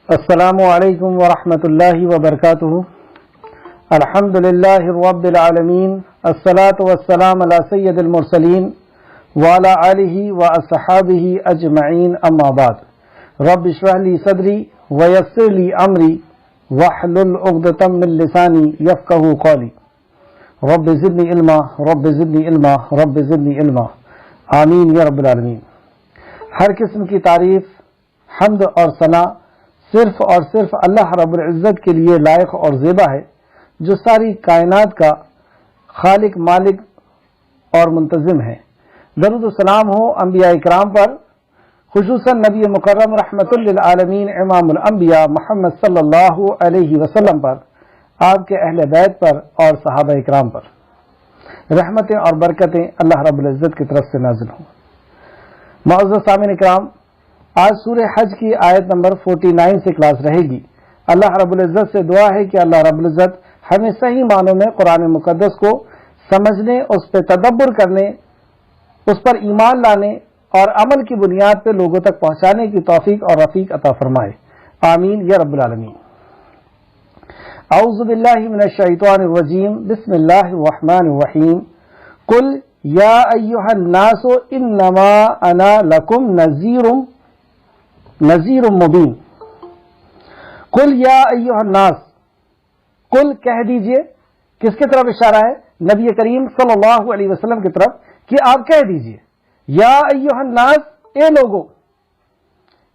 السلام علیکم ورحمۃ اللہ وبرکاتہ۔ الحمد للہ رب العالمین، الصلاۃ والسلام علی سید المرسلین وعلی آلہ واصحابہ اجمعین، اما بعد۔ رب اشرح لی صدری ویسر لی امری واحلل عقدۃ من لسانی یفقہوا قولی۔ رب زدنی علما، رب زدنی علما، رب زدنی علما، آمین یا رب العالمین۔ ہر قسم کی تعریف، حمد اور ثنا صرف اور صرف اللہ رب العزت کے لیے لائق اور زیبا ہے، جو ساری کائنات کا خالق، مالک اور منتظم ہے۔ درود و سلام ہو انبیاء اکرام پر، خصوصاً نبی مکرم رحمت للعالمین امام الانبیاء محمد صلی اللہ علیہ وسلم پر، آپ کے اہل بیت پر اور صحابہ اکرام پر۔ رحمتیں اور برکتیں اللہ رب العزت کی طرف سے نازل ہوں۔ معزز سامعین اکرام، آج سورہ حج کی آیت نمبر 49 سے کلاس رہے گی۔ اللہ رب العزت سے دعا ہے کہ اللہ رب العزت ہمیں صحیح معنوں میں قرآن مقدس کو سمجھنے، اس پہ تدبر کرنے، اس پر ایمان لانے اور عمل کی بنیاد پہ لوگوں تک پہنچانے کی توفیق اور رفیق عطا فرمائے، آمین یا رب العالمین۔ اعوذ باللہ من الشیطان الرجیم، بسم اللہ الرحمن الرحیم۔ قل یا ایہا الناس انما انا لکم نذیر مبین۔ قل یا ایہا الناس، قل کہہ دیجئے، کس کی طرف اشارہ ہے؟ نبی کریم صلی اللہ علیہ وسلم کی طرف، کہ آپ کہہ دیجئے یا ایہا الناس، اے لوگو،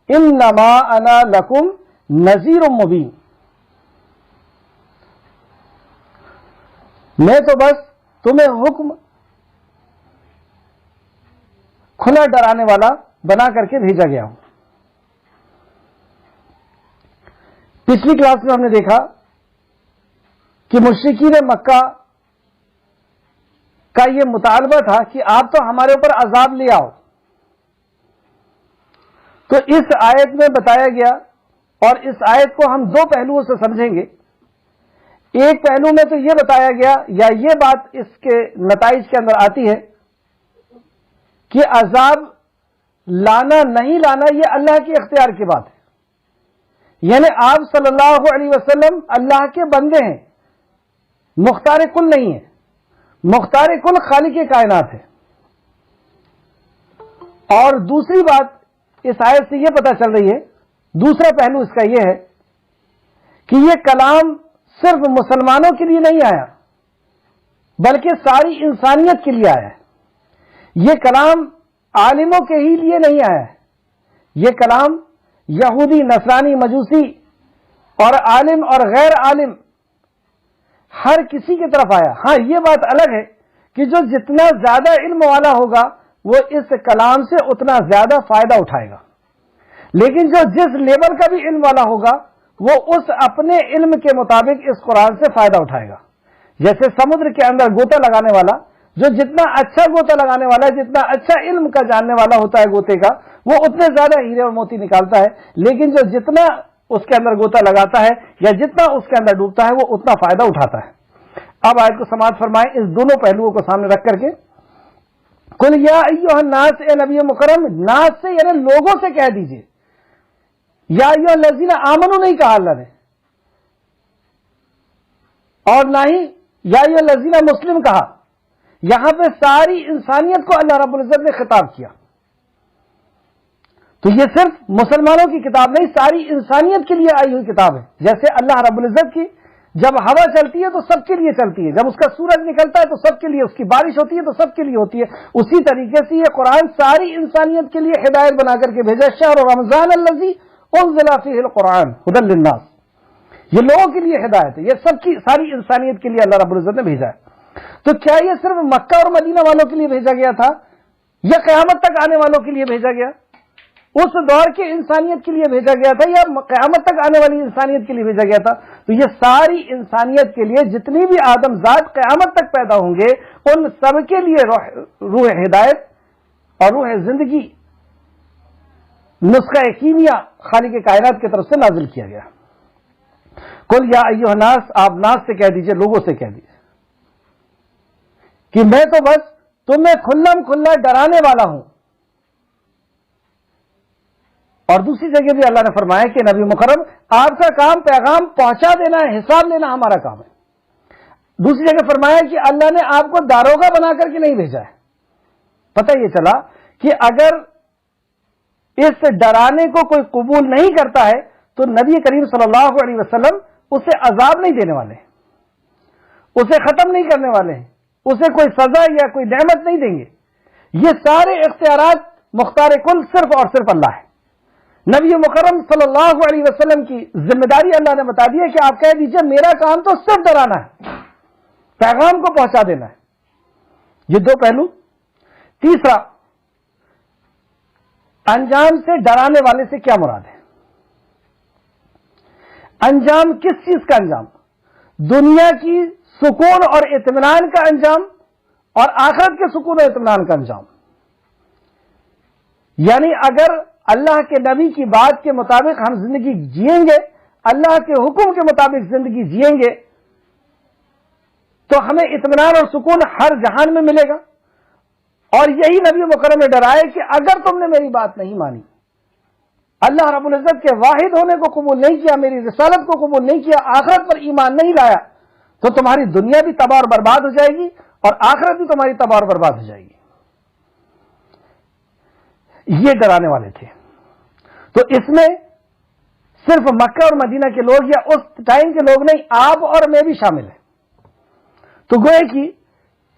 انما انا لکم نذیر مبین، میں تو بس تمہیں حکم کھلا ڈرانے والا بنا کر کے بھیجا گیا ہوں۔ پچھلی کلاس میں ہم نے دیکھا کہ مشرکین مکہ کا یہ مطالبہ تھا کہ آپ تو ہمارے اوپر عذاب لے آؤ، تو اس آیت میں بتایا گیا، اور اس آیت کو ہم دو پہلوؤں سے سمجھیں گے۔ ایک پہلو میں تو یہ بتایا گیا، یا یہ بات اس کے نتائج کے اندر آتی ہے کہ عذاب لانا نہیں لانا یہ اللہ کے اختیار کی بات ہے، یعنی آپ صلی اللہ علیہ وسلم اللہ کے بندے ہیں، مختار کل نہیں ہے، مختار کل خالق کائنات ہے۔ اور دوسری بات اس آیت سے یہ پتہ چل رہی ہے، دوسرا پہلو اس کا یہ ہے کہ یہ کلام صرف مسلمانوں کے لیے نہیں آیا، بلکہ ساری انسانیت کے لیے آیا ہے۔ یہ کلام عالموں کے ہی لیے نہیں آیا ہے، یہ کلام یہودی، نصرانی، مجوسی اور عالم اور غیر عالم ہر کسی کی طرف آیا۔ ہاں، یہ بات الگ ہے کہ جو جتنا زیادہ علم والا ہوگا وہ اس کلام سے اتنا زیادہ فائدہ اٹھائے گا، لیکن جو جس لیول کا بھی علم والا ہوگا وہ اس اپنے علم کے مطابق اس قرآن سے فائدہ اٹھائے گا۔ جیسے سمندر کے اندر غوطہ لگانے والا، جو جتنا اچھا غوطہ لگانے والا ہے، جتنا اچھا علم کا جاننے والا ہوتا ہے غوطے کا، وہ اتنے زیادہ ہیرے اور موتی نکالتا ہے، لیکن جو جتنا اس کے اندر غوطہ لگاتا ہے یا جتنا اس کے اندر ڈوبتا ہے وہ اتنا فائدہ اٹھاتا ہے۔ اب آیت کو سماعت فرمائیں اس دونوں پہلوؤں کو سامنے رکھ کر کے۔ قل یا ایھا الناس، اے نبی مکرم، ناس سے یعنی لوگوں سے کہہ دیجئے، یا ایھا الذین آمنوا نہیں کہا اللہ نے، اور نہ ہی یا ایھا الذین مسلم کہا، یہاں پہ ساری انسانیت کو اللہ رب العزت نے خطاب کیا۔ تو یہ صرف مسلمانوں کی کتاب نہیں، ساری انسانیت کے لیے آئی ہوئی کتاب ہے۔ جیسے اللہ رب العزت کی جب ہوا چلتی ہے تو سب کے لیے چلتی ہے، جب اس کا سورج نکلتا ہے تو سب کے لیے، اس کی بارش ہوتی ہے تو سب کے لیے ہوتی ہے، اسی طریقے سے یہ قرآن ساری انسانیت کے لیے ہدایت بنا کر کے بھیجا۔ شہر رمضان الذی انزل فیہ القرآن ھدی للناس، یہ لوگوں کے لیے ہدایت ہے، یہ سب کی ساری انسانیت کے لیے اللہ رب العزت نے بھیجا ہے۔ تو کیا یہ صرف مکہ اور مدینہ والوں کے لیے بھیجا گیا تھا، یا قیامت تک آنے والوں کے لیے بھیجا گیا؟ اس دور کی انسانیت کے لیے بھیجا گیا تھا یا قیامت تک آنے والی انسانیت کے لیے بھیجا گیا تھا؟ تو یہ ساری انسانیت کے لیے، جتنی بھی آدم ذات قیامت تک پیدا ہوں گے، ان سب کے لیے روح ہدایت اور روح زندگی، نسخہ کیمیا خالق کائنات کی طرف سے نازل کیا گیا۔ قل یا ایھا الناس، آپ ناس سے کہہ دیجئے، لوگوں سے کہہ دیجئے کہ میں تو بس تمہیں کھلم کھلا ڈرانے والا ہوں، اور دوسری جگہ بھی اللہ نے فرمایا کہ نبی مکرم آپ کا کام پیغام پہنچا دینا ہے، حساب لینا ہمارا کام ہے۔ دوسری جگہ فرمایا کہ اللہ نے آپ کو داروغہ بنا کر کے نہیں بھیجا ہے۔ پتہ یہ چلا کہ اگر اس ڈرانے کو کوئی قبول نہیں کرتا ہے تو نبی کریم صلی اللہ علیہ وسلم اسے عذاب نہیں دینے والے، اسے ختم نہیں کرنے والے ہیں، اسے کوئی سزا یا کوئی نعمت نہیں دیں گے۔ یہ سارے اختیارات مختار کل صرف اور صرف اللہ ہے۔ نبی مکرم صلی اللہ علیہ وسلم کی ذمہ داری اللہ نے بتا دی ہے کہ آپ کہہ دیجئے میرا کام تو صرف ڈرانا ہے، پیغام کو پہنچا دینا ہے۔ یہ دو پہلو۔ تیسرا، انجام سے ڈرانے والے سے کیا مراد ہے؟ انجام کس چیز کا انجام؟ دنیا کی سکون اور اطمینان کا انجام اور آخرت کے سکون اور اطمینان کا انجام۔ یعنی اگر اللہ کے نبی کی بات کے مطابق ہم زندگی جئیں گے، اللہ کے حکم کے مطابق زندگی جئیں گے، تو ہمیں اطمینان اور سکون ہر جہان میں ملے گا۔ اور یہی نبی مکرم نے ڈرائے کہ اگر تم نے میری بات نہیں مانی، اللہ رب العزت کے واحد ہونے کو قبول نہیں کیا، میری رسالت کو قبول نہیں کیا، آخرت پر ایمان نہیں لایا، تو تمہاری دنیا بھی تباہ اور برباد ہو جائے گی اور آخرت بھی تمہاری تباہ اور برباد ہو جائے گی۔ یہ ڈرانے والے تھے۔ تو اس میں صرف مکہ اور مدینہ کے لوگ یا اس ٹائم کے لوگ نہیں، آپ اور میں بھی شامل ہیں۔ تو گوئے کہ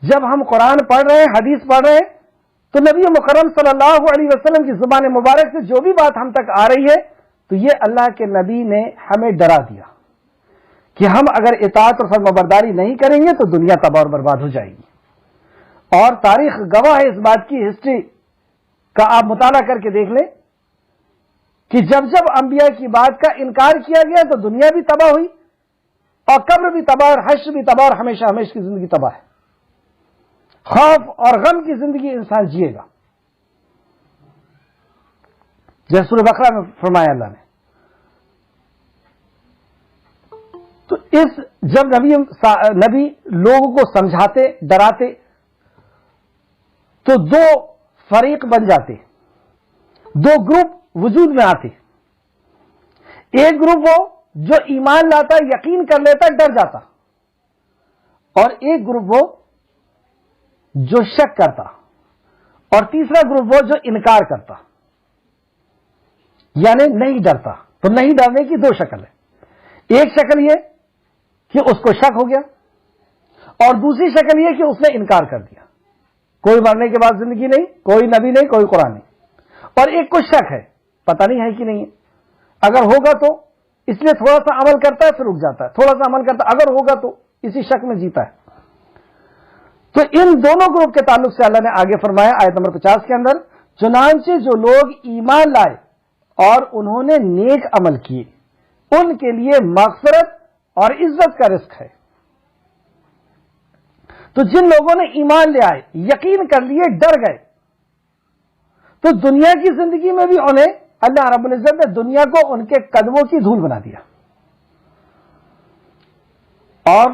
جب ہم قرآن پڑھ رہے ہیں، حدیث پڑھ رہے ہیں، تو نبی مکرم صلی اللہ علیہ وسلم کی زبان مبارک سے جو بھی بات ہم تک آ رہی ہے، تو یہ اللہ کے نبی نے ہمیں ڈرا دیا کہ ہم اگر اطاعت اور فرمانبرداری نہیں کریں گے تو دنیا تباہ اور برباد ہو جائے گی۔ اور تاریخ گواہ ہے اس بات کی، ہسٹری کا آپ مطالعہ کر کے دیکھ لیں کہ جب جب انبیاء کی بات کا انکار کیا گیا تو دنیا بھی تباہ ہوئی اور قبر بھی تباہ اور حشر بھی تباہ اور ہمیشہ ہمیشہ کی زندگی تباہ ہے۔ خوف اور غم کی زندگی انسان جیے گا، جیسے سورہ بقرہ میں فرمایا اللہ نے۔ تو اس جب نبی لوگوں کو سمجھاتے، ڈراتے، تو دو فریق بن جاتے، دو گروپ وجود میں آتے۔ ایک گروپ وہ جو ایمان لاتا، یقین کر لیتا، ڈر جاتا، اور ایک گروپ وہ جو شک کرتا، اور تیسرا گروپ وہ جو انکار کرتا، یعنی نہیں ڈرتا۔ تو نہیں ڈرنے کی دو شکل ہے، ایک شکل یہ کہ اس کو شک ہو گیا، اور دوسری شکل یہ کہ اس نے انکار کر دیا، کوئی مرنے کے بعد زندگی نہیں، کوئی نبی نہیں، کوئی قرآن نہیں۔ اور ایک کو شک ہے، پتہ نہیں ہے کہ نہیں ہے، اگر ہوگا تو اس لیے تھوڑا سا عمل کرتا ہے پھر رک جاتا ہے، تھوڑا سا عمل کرتا ہے، اگر ہوگا تو اسی شک میں جیتا ہے۔ تو ان دونوں گروپ کے تعلق سے اللہ نے آگے فرمایا آیت نمبر 50 کے اندر، چنانچہ جو لوگ ایمان لائے اور انہوں نے نیک عمل کیے ان کے لیے مغفرت اور عزت کا رزق ہے۔ تو جن لوگوں نے ایمان لے آئے، یقین کر لیے، ڈر گئے، تو دنیا کی زندگی میں بھی انہیں اللہ رب العزت نے دنیا کو ان کے قدموں کی دھول بنا دیا، اور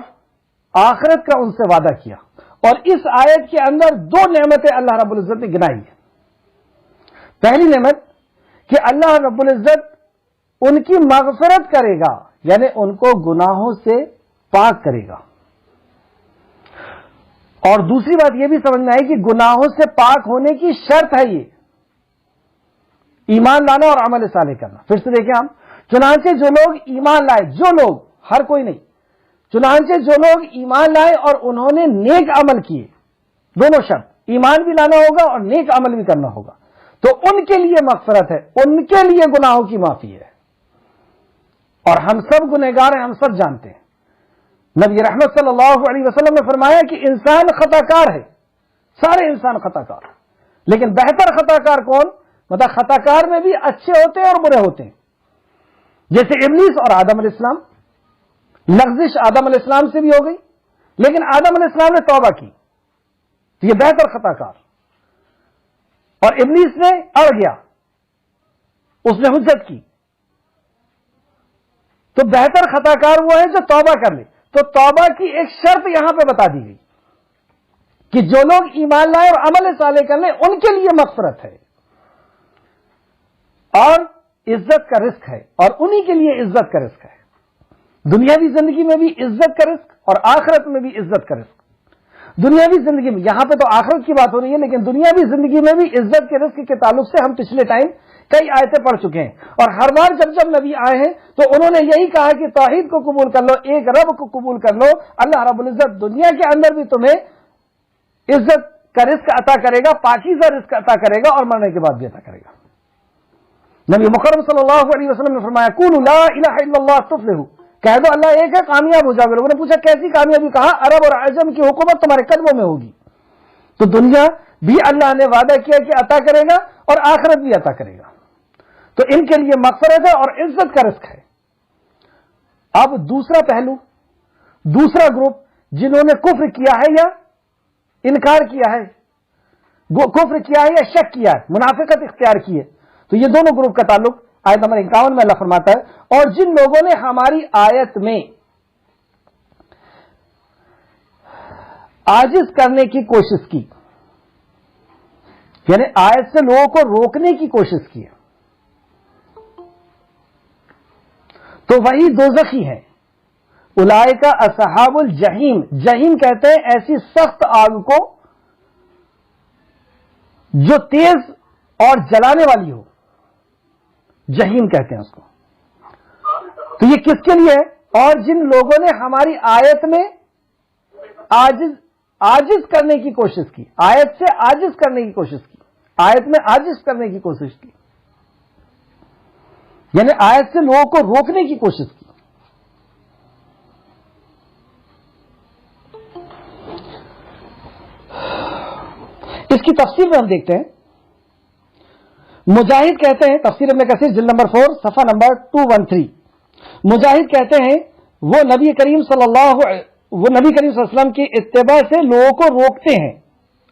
آخرت کا ان سے وعدہ کیا۔ اور اس آیت کے اندر دو نعمتیں اللہ رب العزت نے گنائی ہیں۔ پہلی نعمت کہ اللہ رب العزت ان کی مغفرت کرے گا، یعنی ان کو گناہوں سے پاک کرے گا۔ اور دوسری بات یہ بھی سمجھنا ہے کہ گناہوں سے پاک ہونے کی شرط ہے یہ ایمان لانا اور عمل صالح کرنا۔ پھر سے دیکھیں ہم، چنانچہ جو لوگ ایمان لائے، جو لوگ، ہر کوئی نہیں، چنانچہ جو لوگ ایمان لائے اور انہوں نے نیک عمل کیے، دونوں شرط، ایمان بھی لانا ہوگا اور نیک عمل بھی کرنا ہوگا، تو ان کے لیے مغفرت ہے، ان کے لیے گناہوں کی معافی ہے۔ اور ہم سب گنہگار ہیں، ہم سب جانتے ہیں۔ نبی رحمت صلی اللہ علیہ وسلم نے فرمایا کہ انسان خطا کار ہے، سارے انسان خطا کار، لیکن بہتر خطا کار کون؟ مطلب خطا کار میں بھی اچھے ہوتے ہیں اور برے ہوتے ہیں، جیسے ابلیس اور آدم علیہ السلام۔ لغزش آدم علیہ السلام سے بھی ہو گئی، لیکن آدم علیہ السلام نے توبہ کی، تو یہ بہتر خطا کار۔ اور ابلیس نے اڑ گیا، اس نے حجت کی، تو بہتر خطا کار وہ ہے جو توبہ کر لے۔ تو توبہ کی ایک شرط یہاں پہ بتا دی گئی کہ جو لوگ ایمان لائے اور عمل صالح کر لیں ان کے لیے مغفرت ہے۔ اور عزت کا رزق ہے اور انہی کے لیے عزت کا رزق ہے. دنیاوی زندگی میں بھی عزت کا رزق اور آخرت میں بھی عزت کا رزق. دنیاوی زندگی میں، یہاں پہ تو آخرت کی بات ہو رہی ہے، لیکن دنیاوی زندگی میں بھی عزت کے رزق کے تعلق سے ہم پچھلے ٹائم کئی آیتیں پڑھ چکے ہیں. اور ہر بار جب جب نبی آئے ہیں تو انہوں نے یہی کہا کہ توحید کو قبول کر لو، ایک رب کو قبول کر لو. اللہ رب العزت دنیا کے اندر بھی تمہیں عزت کا رزق عطا کرے گا، پاکیزہ رزق عطا کرے گا، اور مرنے کے بعد بھی عطا کرے گا. نبی مکرم صلی اللہ علیہ وسلم نے فرمایا قولوا لا الہ الا اللہ تفلحوا، کہہ دو اللہ ایک ہے، کامیاب ہو جاؤ گے. لوگوں نے پوچھا کیسی کامیابی؟ کہا عرب اور عجم کی حکومت تمہارے قدموں میں ہوگی. تو دنیا بھی اللہ نے وعدہ کیا کہ عطا کرے گا اور آخرت بھی عطا کرے گا. تو ان کے لیے مغفرت ہے اور عزت کا رزق ہے. اب دوسرا پہلو، دوسرا گروپ جنہوں نے کفر کیا ہے یا انکار کیا ہے، کفر کیا ہے یا شک کیا ہے، منافقت اختیار کی ہے، تو یہ دونوں گروپ کا تعلق آیت نمبر 51 میں اللہ فرماتا ہے اور جن لوگوں نے ہماری آیت میں عاجز کرنے کی کوشش کی، یعنی آیت سے لوگوں کو روکنے کی کوشش کی، تو وہی دوزخی ہیں. اولئک اصحاب الجحیم، جحیم کہتے ہیں ایسی سخت آگ کو جو تیز اور جلانے والی ہو، جحیم کہتے ہیں اس کو. تو یہ کس کے لیے ہے؟ اور جن لوگوں نے ہماری آیت میں عاجز کرنے کی کوشش کی، آیت سے عاجز کرنے کی کوشش کی، آیت میں عاجز کرنے کی کوشش کی، یعنی آیت سے لوگوں کو روکنے کی کوشش کی. اس کی تفسیر میں ہم دیکھتے ہیں. مجاہد کہتے ہیں، تفسیر ابن کثیر جلد نمبر 4 صفحہ نمبر 213، مجاہد کہتے ہیں وہ نبی کریم صلی اللہ علیہ وسلم کی اتباع سے لوگوں کو روکتے ہیں.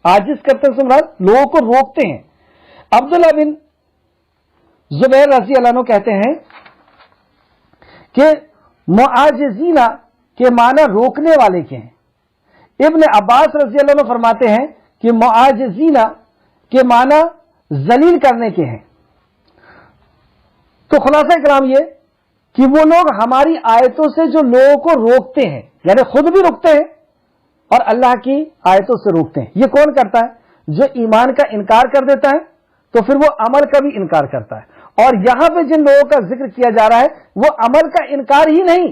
عاجز کرتے ہیں لوگوں کو روکتے ہیں. عبداللہ بن زبیر رضی اللہ عنہ کہتے ہیں کہ معاجزینہ کے معنی روکنے والے کے ہیں. ابن عباس رضی اللہ عنہ فرماتے ہیں کہ معاجزینہ کے معنی ذلیل کرنے کے ہیں. تو خلاصہ کلام یہ کہ وہ لوگ ہماری آیتوں سے جو لوگوں کو روکتے ہیں، یعنی خود بھی رکتے ہیں اور اللہ کی آیتوں سے روکتے ہیں. یہ کون کرتا ہے؟ جو ایمان کا انکار کر دیتا ہے تو پھر وہ عمل کا بھی انکار کرتا ہے. اور یہاں پہ جن لوگوں کا ذکر کیا جا رہا ہے وہ عمل کا انکار ہی نہیں،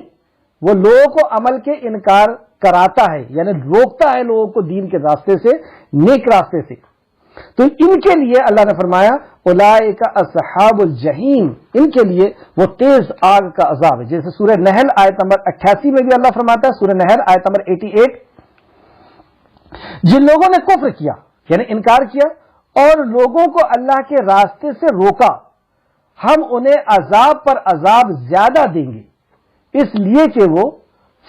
وہ لوگوں کو عمل کے انکار کراتا ہے، یعنی روکتا ہے لوگوں کو دین کے راستے سے، نیک راستے سے. تو ان کے لیے اللہ نے فرمایا اولئک اصحاب الجحیم، ان کے لیے وہ تیز آگ کا عذاب ہے. جیسے سورہ نحل آیت نمبر 88 میں بھی اللہ فرماتا ہے، سورہ نحل آیت نمبر 88، جن لوگوں نے کفر کیا یعنی انکار کیا اور لوگوں کو اللہ کے راستے سے روکا، ہم انہیں عذاب پر عذاب زیادہ دیں گے، اس لیے کہ وہ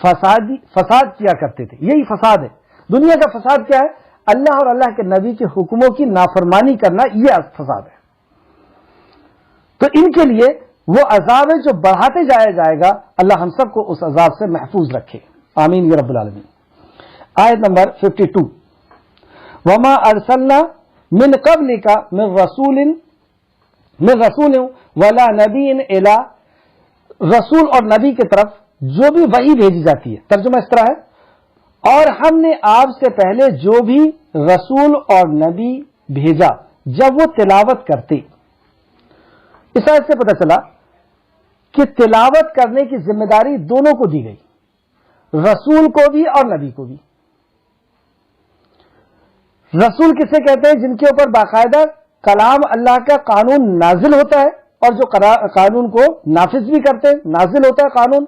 فساد کیا کرتے تھے. یہی فساد ہے. دنیا کا فساد کیا ہے؟ اللہ اور اللہ کے نبی کے حکموں کی نافرمانی کرنا، یہ فساد ہے. تو ان کے لیے وہ عذاب ہے جو بڑھاتے جائے گا. اللہ ہم سب کو اس عذاب سے محفوظ رکھے، آمین یا رب العالمین. آیت نمبر 52، وما ارسلنا من قبلک من رسول ولا نبی الا، رسول اور نبی کی طرف جو بھی وحی بھیجی جاتی ہے، ترجمہ اس طرح ہے اور ہم نے آپ سے پہلے جو بھی رسول اور نبی بھیجا جب وہ تلاوت کرتے. اس آیت سے پتہ چلا کہ تلاوت کرنے کی ذمہ داری دونوں کو دی گئی، رسول کو بھی اور نبی کو بھی. رسول کسے کہتے ہیں؟ جن کے اوپر باقاعدہ کلام اللہ کا قانون نازل ہوتا ہے اور جو قانون کو نافذ بھی کرتے ہیں، نازل ہوتا ہے قانون.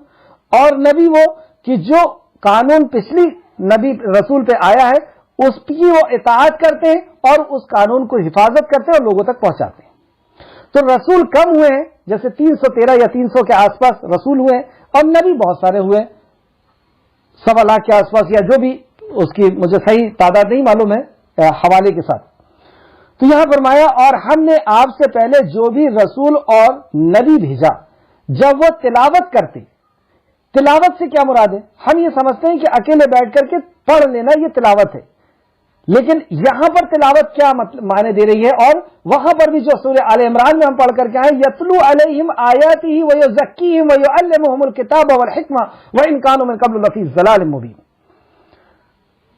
اور نبی وہ کہ جو قانون پچھلی نبی رسول پہ آیا ہے اس کی وہ اطاعت کرتے ہیں اور اس قانون کو حفاظت کرتے ہیں اور لوگوں تک پہنچاتے ہیں. تو رسول کم ہوئے ہیں، جیسے 313 یا 300 کے آس پاس رسول ہوئے ہیں، اور نبی بہت سارے ہوئے ہیں، 1.25 لاکھ کے آس پاس، یا جو بھی اس کی مجھے صحیح تعداد نہیں معلوم ہے حوالے کے ساتھ. تو یہاں فرمایا اور ہم نے آپ سے پہلے جو بھی رسول اور نبی بھیجا جب وہ تلاوت کرتے. تلاوت سے کیا مراد ہے؟ ہم یہ سمجھتے ہیں کہ اکیلے بیٹھ کر کے پڑھ لینا یہ تلاوت ہے، لیکن یہاں پر تلاوت کیا معنی دے رہی ہے؟ اور وہاں پر بھی جو سورہ آل عمران میں ہم پڑھ کر کے آئے یتلو علیہم آیاتہ ویزکیہم ویعلمہم الکتاب والحکمہ وان کانوا من قبل لفی ضلال مبین.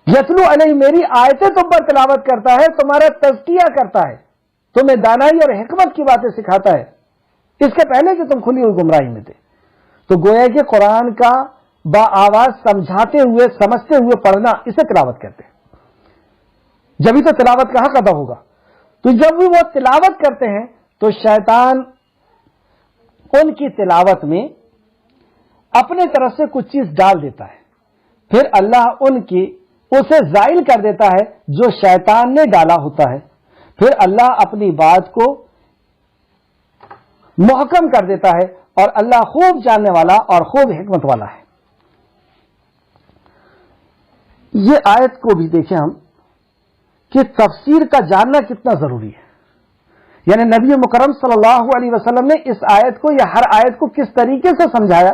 یتلو علیہ میری آیتیں تم پر تلاوت کرتا ہے، تمہارا تزکیہ کرتا ہے، تمہیں دانائی اور حکمت کی باتیں سکھاتا ہے، اس کے پہلے کہ تم کھلی ہوئی گمراہی میں تھے. تو گویا کہ قرآن کا با آواز سمجھاتے ہوئے سمجھتے ہوئے پڑھنا اسے تلاوت کہتے ہیں. جبھی تو تلاوت کا حق ادا ہوگا. تو جب بھی وہ تلاوت کرتے ہیں تو شیطان ان کی تلاوت میں اپنے طرف سے کچھ چیز ڈال دیتا ہے، پھر اللہ ان کی اسے زائل کر دیتا ہے جو شیطان نے ڈالا ہوتا ہے، پھر اللہ اپنی بات کو محکم کر دیتا ہے، اور اللہ خوب جاننے والا اور خوب حکمت والا ہے. یہ آیت کو بھی دیکھیں ہم کہ تفسیر کا جاننا کتنا ضروری ہے. یعنی نبی مکرم صلی اللہ علیہ وسلم نے اس آیت کو یا ہر آیت کو کس طریقے سے سمجھایا،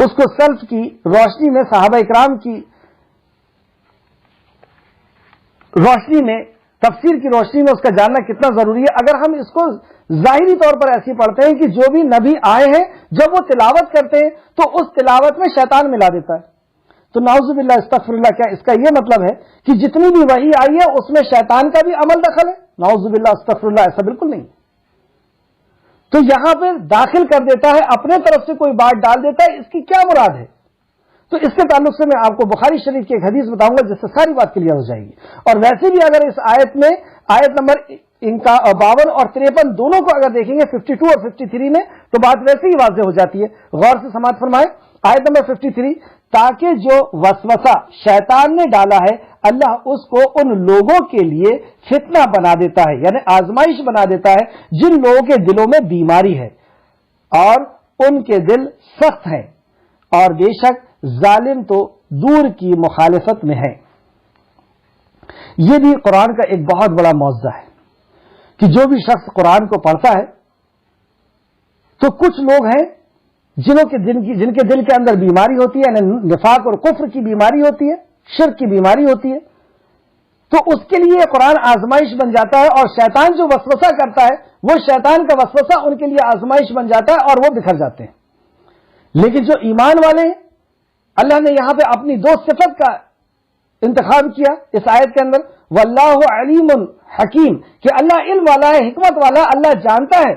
اس کو سلف کی روشنی میں، صحابہ اکرام کی روشنی میں، تفسیر کی روشنی میں اس کا جاننا کتنا ضروری ہے. اگر ہم اس کو ظاہری طور پر ایسے پڑھتے ہیں کہ جو بھی نبی آئے ہیں جب وہ تلاوت کرتے ہیں تو اس تلاوت میں شیطان ملا دیتا ہے، تو نعوذ باللہ استغفر اللہ، کیا اس کا یہ مطلب ہے کہ جتنی بھی وحی آئی ہے اس میں شیطان کا بھی عمل دخل ہے؟ نعوذ باللہ استغفر اللہ، ایسا بالکل نہیں. تو یہاں پہ داخل کر دیتا ہے، اپنے طرف سے کوئی بات ڈال دیتا ہے، اس کی کیا مراد ہے؟ تو اس کے تعلق سے میں آپ کو بخاری شریف کی ایک حدیث بتاؤں گا جس سے ساری بات کلیئر ہو جائے گی. اور ویسے بھی اگر اس آیت میں آیت نمبر 52 اور 53 دونوں کو اگر دیکھیں گے 52 اور 53 میں تو بات ویسے ہی واضح ہو جاتی ہے. غور سے سماعت فرمائیں. آیت نمبر 53، تاکہ جو وسوسہ شیطان نے ڈالا ہے اللہ اس کو ان لوگوں کے لیے فتنہ بنا دیتا ہے، یعنی آزمائش بنا دیتا ہے جن لوگوں کے دلوں میں بیماری ہے اور ان کے دل سخت ہیں، اور بے شک ظالم تو دور کی مخالفت میں ہے. یہ بھی قرآن کا ایک بہت بڑا معجزہ ہے کہ جو بھی شخص قرآن کو پڑھتا ہے تو کچھ لوگ ہیں جن کے دل کے اندر بیماری ہوتی ہے، یعنی نفاق اور کفر کی بیماری ہوتی ہے، شرک کی بیماری ہوتی ہے، تو اس کے لیے قرآن آزمائش بن جاتا ہے، اور شیطان جو وسوسہ کرتا ہے وہ شیطان کا وسوسہ ان کے لیے آزمائش بن جاتا ہے اور وہ بکھر جاتے ہیں. لیکن جو ایمان والے ہیں اللہ نے یہاں پہ اپنی دو صفت کا انتخاب کیا اس آیت کے اندر، واللہ علیم حکیم، کہ اللہ علم والا ہے، حکمت والا. اللہ جانتا ہے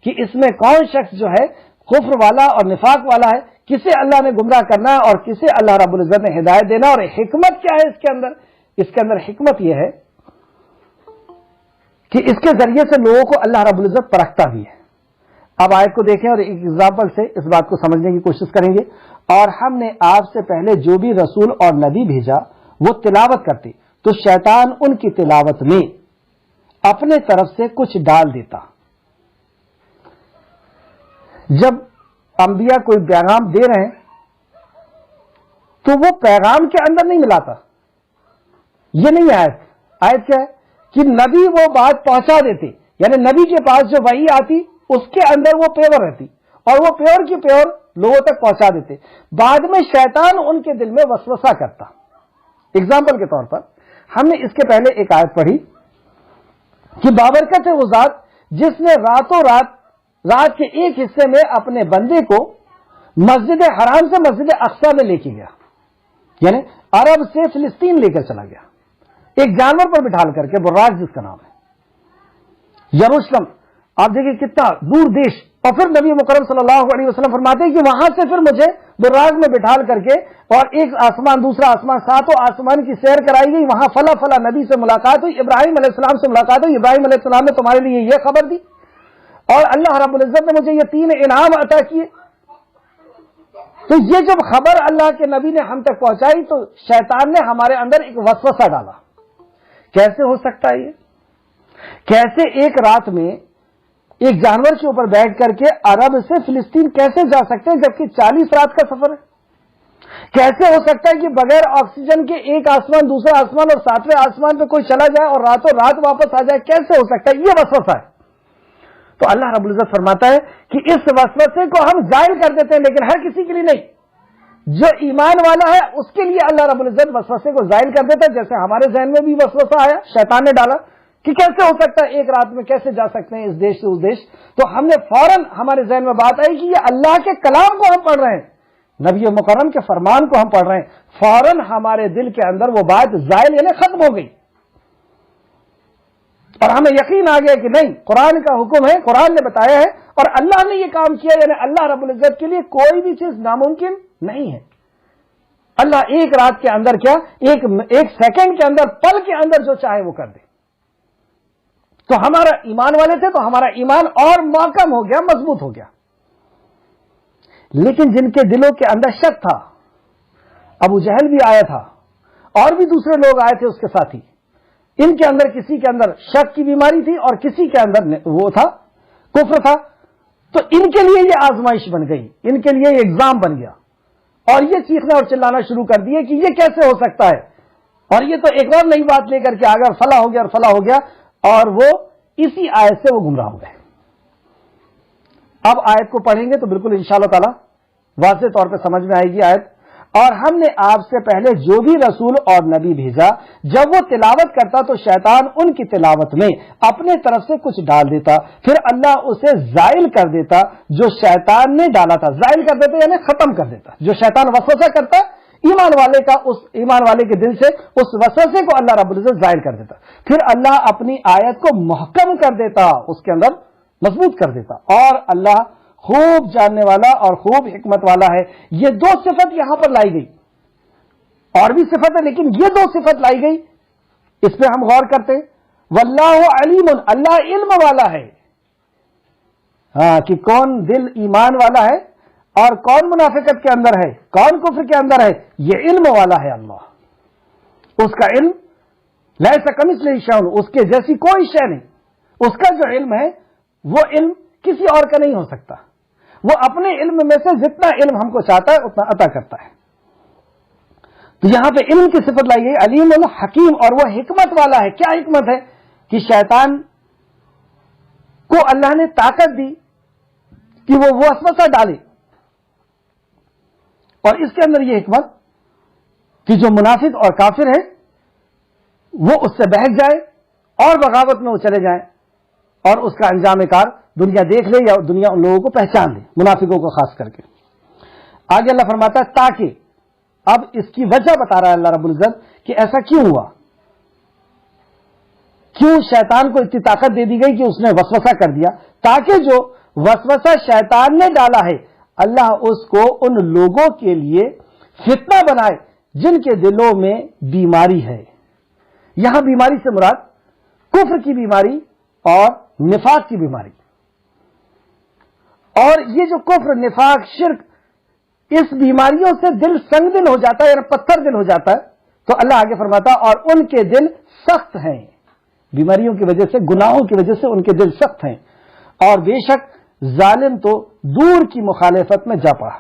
کہ اس میں کون شخص جو ہے کفر والا اور نفاق والا ہے، کسے اللہ نے گمراہ کرنا ہے اور کسے اللہ رب العزت نے ہدایت دینا. اور حکمت کیا ہے اس کے اندر حکمت یہ ہے کہ اس کے ذریعے سے لوگوں کو اللہ رب العزت پرکھتا بھی ہے. اب آیت کو دیکھیں اور ایک ایگزامپل سے اس بات کو سمجھنے کی کوشش کریں گے. اور ہم نے آپ سے پہلے جو بھی رسول اور نبی بھیجا وہ تلاوت کرتے تو شیطان ان کی تلاوت میں اپنے طرف سے کچھ ڈال دیتا. جب انبیاء کوئی پیغام دے رہے ہیں تو وہ پیغام کے اندر نہیں ملاتا. یہ نہیں آیت کیا ہے کہ نبی وہ بات پہنچا دیتے، یعنی نبی کے پاس جو وحی آتی اس کے اندر وہ پیور رہتی اور وہ پیور کی پیور لوگوں تک پہنچا دیتے. بعد میں شیطان ان کے دل میں وسوسہ کرتا. اگزامپل کے طور پر ہم نے اس کے پہلے ایک آیت پڑھی کہ بابرکت ہے وہ ذات جس نے راتوں رات کے ایک حصے میں اپنے بندے کو مسجد حرام سے مسجد اقصی میں لے کے گیا، یعنی عرب سے فلسطین لے کر چلا گیا ایک جانور پر بٹھال کر کے، براق جس کا نام ہے. یروشلم آپ دیکھیں کتنا دور دیش. اور پھر نبی مکرم صلی اللہ علیہ وسلم فرماتے ہیں کہ وہاں سے پھر مجھے براق میں بٹھال کر کے اور ایک آسمان دوسرا آسمان، ساتوں آسمان کی سیر کرائی گئی. وہاں فلا نبی سے ملاقات ہوئی، ابراہیم علیہ السلام سے ملاقات ہوئی. ابراہیم علیہ السلام نے تمہارے لیے یہ خبر دی اور اللہ رب العزت نے مجھے یہ 3 انعام عطا کیے. تو یہ جب خبر اللہ کے نبی نے ہم تک پہنچائی تو شیطان نے ہمارے اندر ایک وسوسہ ڈالا. کیسے ہو سکتا ہے یہ؟ کیسے ایک رات میں ایک جانور کے اوپر بیٹھ کر کے عرب سے فلسطین کیسے جا سکتے ہیں جبکہ 40 رات کا سفر ہے؟ کیسے ہو سکتا ہے کہ بغیر آکسیجن کے ایک آسمان دوسرا آسمان اور 7ویں آسمان پہ کوئی چلا جائے اور راتوں رات واپس آ جائے؟ کیسے ہو سکتا ہے؟ یہ وسوسہ ہے. تو اللہ رب العزت فرماتا ہے کہ اس وسوسے کو ہم زائل کر دیتے ہیں، لیکن ہر کسی کے لیے نہیں. جو ایمان والا ہے اس کے لیے اللہ رب العزت وسوسے کو زائل کر دیتا ہے. جیسے ہمارے ذہن میں بھی وسوسہ آیا, شیطان نے ڈالا کہ کیسے ہو سکتا ہے ایک رات میں کیسے جا سکتے ہیں اس دیش سے اس دیش, تو ہم نے فوراً ہمارے ذہن میں بات آئی کہ یہ اللہ کے کلام کو ہم پڑھ رہے ہیں, نبی مکرم کے فرمان کو ہم پڑھ رہے ہیں. فوراً ہمارے دل کے اندر وہ بات زائل یعنی ختم ہو گئی, اور ہمیں یقین آ گیا کہ نہیں, قرآن کا حکم ہے, قرآن نے بتایا ہے, اور اللہ نے یہ کام کیا, یعنی اللہ رب العزت کے لیے کوئی بھی چیز ناممکن نہیں ہے. اللہ ایک رات کے اندر کیا, ایک سیکنڈ کے اندر, پل کے اندر جو چاہے وہ کر دے. تو ہمارا ایمان والے تھے تو ہمارا ایمان اور محکم ہو گیا, مضبوط ہو گیا. لیکن جن کے دلوں کے اندر شک تھا, ابو جہل بھی آیا تھا اور بھی دوسرے لوگ آئے تھے اس کے ساتھی, ان کے اندر کسی کے اندر شک کی بیماری تھی اور کسی کے اندر وہ تھا کفر تھا, تو ان کے لیے یہ آزمائش بن گئی, ان کے لیے یہ ایگزام بن گیا, اور یہ چیخنا اور چلانا شروع کر دیے کہ یہ کیسے ہو سکتا ہے, اور یہ تو ایک اور نئی بات لے کر کے آ گیا, فلاں ہو گیا اور فلاں ہو گیا, اور وہ اسی آیت سے وہ گمراہ ہو گئے. اب آیت کو پڑھیں گے تو بالکل انشاءاللہ تعالی واضح طور پہ سمجھ میں آئے گی آیت. اور ہم نے آپ سے پہلے جو بھی رسول اور نبی بھیجا, جب وہ تلاوت کرتا تو شیطان ان کی تلاوت میں اپنے طرف سے کچھ ڈال دیتا, پھر اللہ اسے زائل کر دیتا جو شیطان نے ڈالا تھا. زائل کر دیتا یعنی ختم کر دیتا. جو شیطان وسوسہ کرتا ایمان والے کا, اس ایمان والے کے دل سے اس وسوسے کو اللہ رب العزت زائل کر دیتا. پھر اللہ اپنی آیت کو محکم کر دیتا, اس کے اندر مضبوط کر دیتا. اور اللہ خوب جاننے والا اور خوب حکمت والا ہے. یہ دو صفت یہاں پر لائی گئی, اور بھی صفت ہے لیکن یہ دو صفت لائی گئی, اس پہ ہم غور کرتے. واللہ علیم, اللہ علم والا ہے, ہاں, کہ کون دل ایمان والا ہے اور کون منافقت کے اندر ہے, کون کفر کے اندر ہے, یہ علم والا ہے اللہ. اس کا علم لیس کمثلہ شیء, اس کے جیسی کوئی شے نہیں. اس کا جو علم ہے وہ علم کسی اور کا نہیں ہو سکتا. وہ اپنے علم میں سے جتنا علم ہم کو چاہتا ہے اتنا عطا کرتا ہے. تو یہاں پہ علم کی صفت لائی گئی, علیم حکیم, اور وہ حکمت والا ہے. کیا حکمت ہے کہ شیطان کو اللہ نے طاقت دی کہ وہ وسوسہ ڈالے, اور اس کے اندر یہ حکمت کہ جو منافق اور کافر ہے وہ اس سے بہک جائے اور بغاوت میں وہ چلے جائیں, اور اس کا انجام کار دنیا دیکھ لے یا دنیا ان لوگوں کو پہچان لے, منافقوں کو خاص کر کے. آگے اللہ فرماتا ہے تاکہ, اب اس کی وجہ بتا رہا ہے اللہ رب العزت کہ ایسا کیوں ہوا, کیوں شیطان کو اتنی طاقت دے دی گئی کہ اس نے وسوسہ کر دیا, تاکہ جو وسوسہ شیطان نے ڈالا ہے اللہ اس کو ان لوگوں کے لیے فتنہ بنائے جن کے دلوں میں بیماری ہے. یہاں بیماری سے مراد کفر کی بیماری اور نفاق کی بیماری. اور یہ جو کفر, نفاق, شرک, اس بیماریوں سے دل سنگ دل ہو جاتا ہے, یعنی پتھر دل ہو جاتا ہے. تو اللہ آگے فرماتا اور ان کے دل سخت ہیں, بیماریوں کی وجہ سے, گناہوں کی وجہ سے ان کے دل سخت ہیں. اور بے شک ظالم تو دور کی مخالفت میں جا پڑا.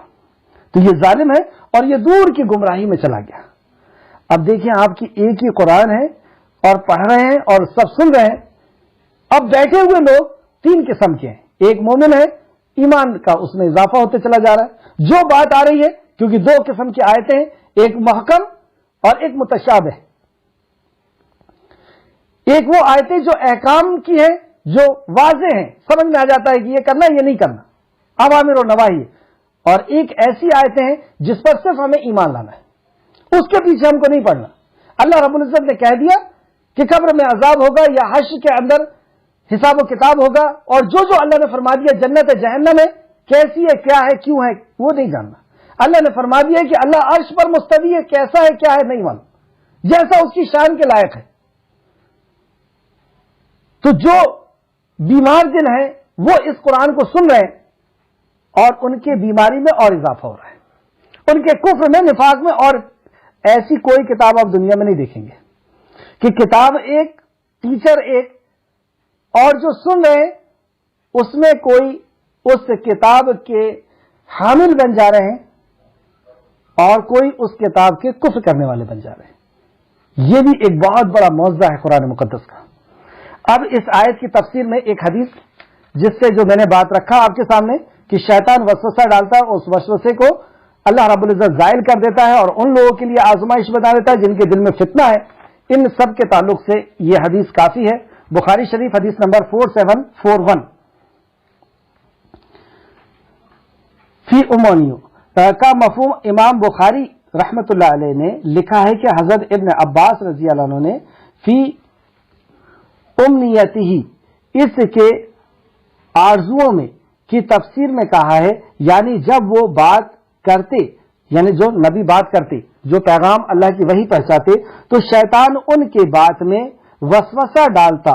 تو یہ ظالم ہے اور یہ دور کی گمراہی میں چلا گیا. اب دیکھیں, آپ کی ایک ہی قرآن ہے اور پڑھ رہے ہیں اور سب سن رہے ہیں. اب بیٹھے ہوئے لوگ تین قسم کے ہیں. ایک مومن ہے, ایمان کا اس میں اضافہ ہوتے چلا جا رہا ہے. جو بات آ رہی ہے, کیونکہ دو قسم کی آیتیں ہیں, ایک محکم اور ایک متشابہ. ایک وہ آیتیں جو احکام کی ہیں, جو واضح ہیں, سمجھ میں آ جاتا ہے کہ یہ کرنا یہ نہیں کرنا, اوامر و نواہی. اور ایک ایسی آیتیں ہیں جس پر صرف ہمیں ایمان لانا ہے, اس کے پیچھے ہم کو نہیں پڑھنا. اللہ رب العزت نے کہہ دیا کہ قبر میں عذاب ہوگا یا حشر کے اندر حساب و کتاب ہوگا, اور جو اللہ نے فرما دیا جنت جہنم ہے, کیسی ہے, کیا ہے, کیوں ہے, وہ نہیں جاننا. اللہ نے فرما دیا کہ اللہ عرش پر مستوی ہے, کیسا ہے, کیا ہے, نہیں معلوم, جیسا اس کی شان کے لائق ہے. تو جو بیمار دل ہیں وہ اس قرآن کو سن رہے ہیں اور ان کے بیماری میں اور اضافہ ہو رہا ہے, ان کے کفر میں, نفاق میں. اور ایسی کوئی کتاب آپ دنیا میں نہیں دیکھیں گے کہ کتاب ایک, ٹیچر ایک, اور جو سن رہے ہیں اس میں کوئی اس کتاب کے حامل بن جا رہے ہیں اور کوئی اس کتاب کے کفر کرنے والے بن جا رہے ہیں. یہ بھی ایک بہت بڑا معجزہ ہے قرآن مقدس کا. اب اس آیت کی تفسیر میں ایک حدیث جس سے جو میں نے بات رکھا آپ کے سامنے کہ شیطان وسوسہ ڈالتا ہے, اس وسوسے کو اللہ رب العزت زائل کر دیتا ہے اور ان لوگوں کے لیے آزمائش بنا دیتا ہے جن کے دل میں فتنہ ہے. ان سب کے تعلق سے یہ حدیث کافی ہے. بخاری شریف حدیث نمبر 4741 فی امونیو کا مفہوم امام بخاری رحمت اللہ علیہ نے لکھا ہے کہ حضرت ابن عباس رضی اللہ عنہ نے فی امنیتہ اس کے آرزوؤں میں کی تفسیر میں کہا ہے، یعنی جب وہ بات کرتے، یعنی جو نبی بات کرتے، جو پیغام اللہ کی وحی پہنچاتے، تو شیطان ان کی بات میں وسوسہ ڈالتا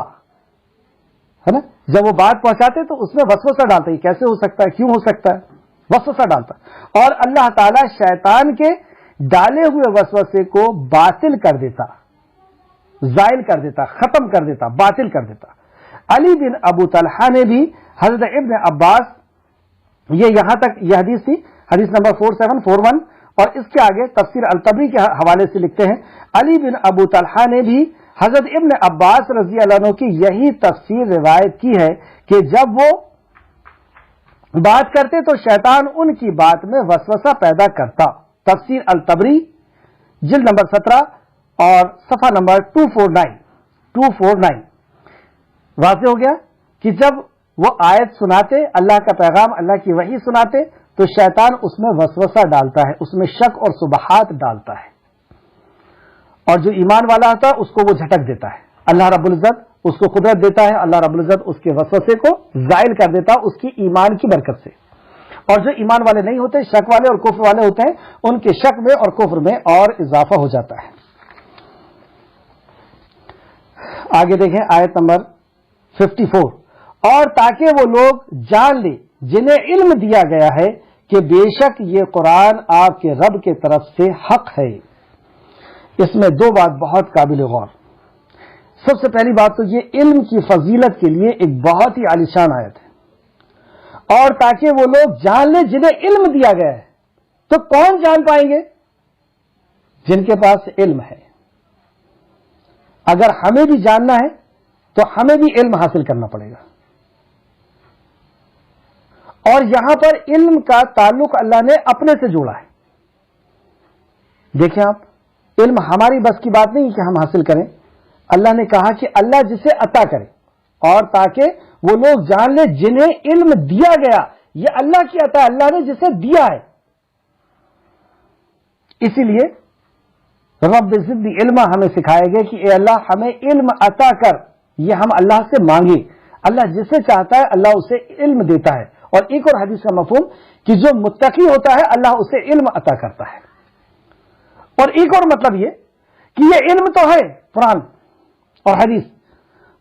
ہے نا. جب وہ بات پہنچاتے تو اس میں وسوسہ ڈالتا. یہ کیسے ہو سکتا ہے، کیوں ہو سکتا ہے؟ وسوسہ ڈالتا. اور اللہ تعالی شیطان کے ڈالے ہوئے وسوسے کو باطل کر دیتا، زائل کر دیتا، ختم کر دیتا، باطل کر دیتا. علی بن ابو طلحہ نے بھی حضرت ابن عباس، یہ یہاں تک یہ حدیث تھی، حدیث نمبر 4741، اور اس کے آگے تفسیر الطبری کے حوالے سے لکھتے ہیں علی بن ابو طلحہ نے بھی حضرت ابن عباس رضی اللہ عنہ کی یہی تفسیر روایت کی ہے کہ جب وہ بات کرتے تو شیطان ان کی بات میں وسوسہ پیدا کرتا. تفسیر الطبری جلد نمبر 17 اور صفحہ نمبر 249. واضح ہو گیا کہ جب وہ آیت سناتے، اللہ کا پیغام، اللہ کی وحی سناتے، تو شیطان اس میں وسوسہ ڈالتا ہے، اس میں شک اور شبہات ڈالتا ہے، اور جو ایمان والا ہوتا ہے اس کو وہ جھٹک دیتا ہے. اللہ رب العزت اس کو قدرت دیتا ہے، اللہ رب العزت اس کے وسوسے کو زائل کر دیتا ہے اس کی ایمان کی برکت سے. اور جو ایمان والے نہیں ہوتے، شک والے اور کفر والے ہوتے ہیں، ان کے شک میں اور کفر میں اور اضافہ ہو جاتا ہے. آگے دیکھیں آیت نمبر 54. اور تاکہ وہ لوگ جان لیں جنہیں علم دیا گیا ہے کہ بے شک یہ قرآن آپ کے رب کے طرف سے حق ہے. اس میں دو بات بہت قابل غور. سب سے پہلی بات تو یہ علم کی فضیلت کے لیے ایک بہت ہی عالیشان آیت ہے. اور تاکہ وہ لوگ جان لیں جنہیں علم دیا گیا ہے. تو کون جان پائیں گے؟ جن کے پاس علم ہے. اگر ہمیں بھی جاننا ہے تو ہمیں بھی علم حاصل کرنا پڑے گا. اور یہاں پر علم کا تعلق اللہ نے اپنے سے جوڑا ہے. دیکھیں آپ، علم ہماری بس کی بات نہیں کہ ہم حاصل کریں. اللہ نے کہا کہ اللہ جسے عطا کرے، اور تاکہ وہ لوگ جان لیں جنہیں علم دیا گیا. یہ اللہ کی عطا، اللہ نے جسے دیا ہے. اسی لیے رب زدنی علما ہمیں سکھائے گئے کہ اے اللہ ہمیں علم عطا کر. یہ ہم اللہ سے مانگے. اللہ جسے چاہتا ہے اللہ اسے علم دیتا ہے. اور ایک اور حدیث کا مفہوم کہ جو متقی ہوتا ہے اللہ اسے علم عطا کرتا ہے. اور ایک اور مطلب یہ کہ یہ علم تو ہے قرآن اور حدیث،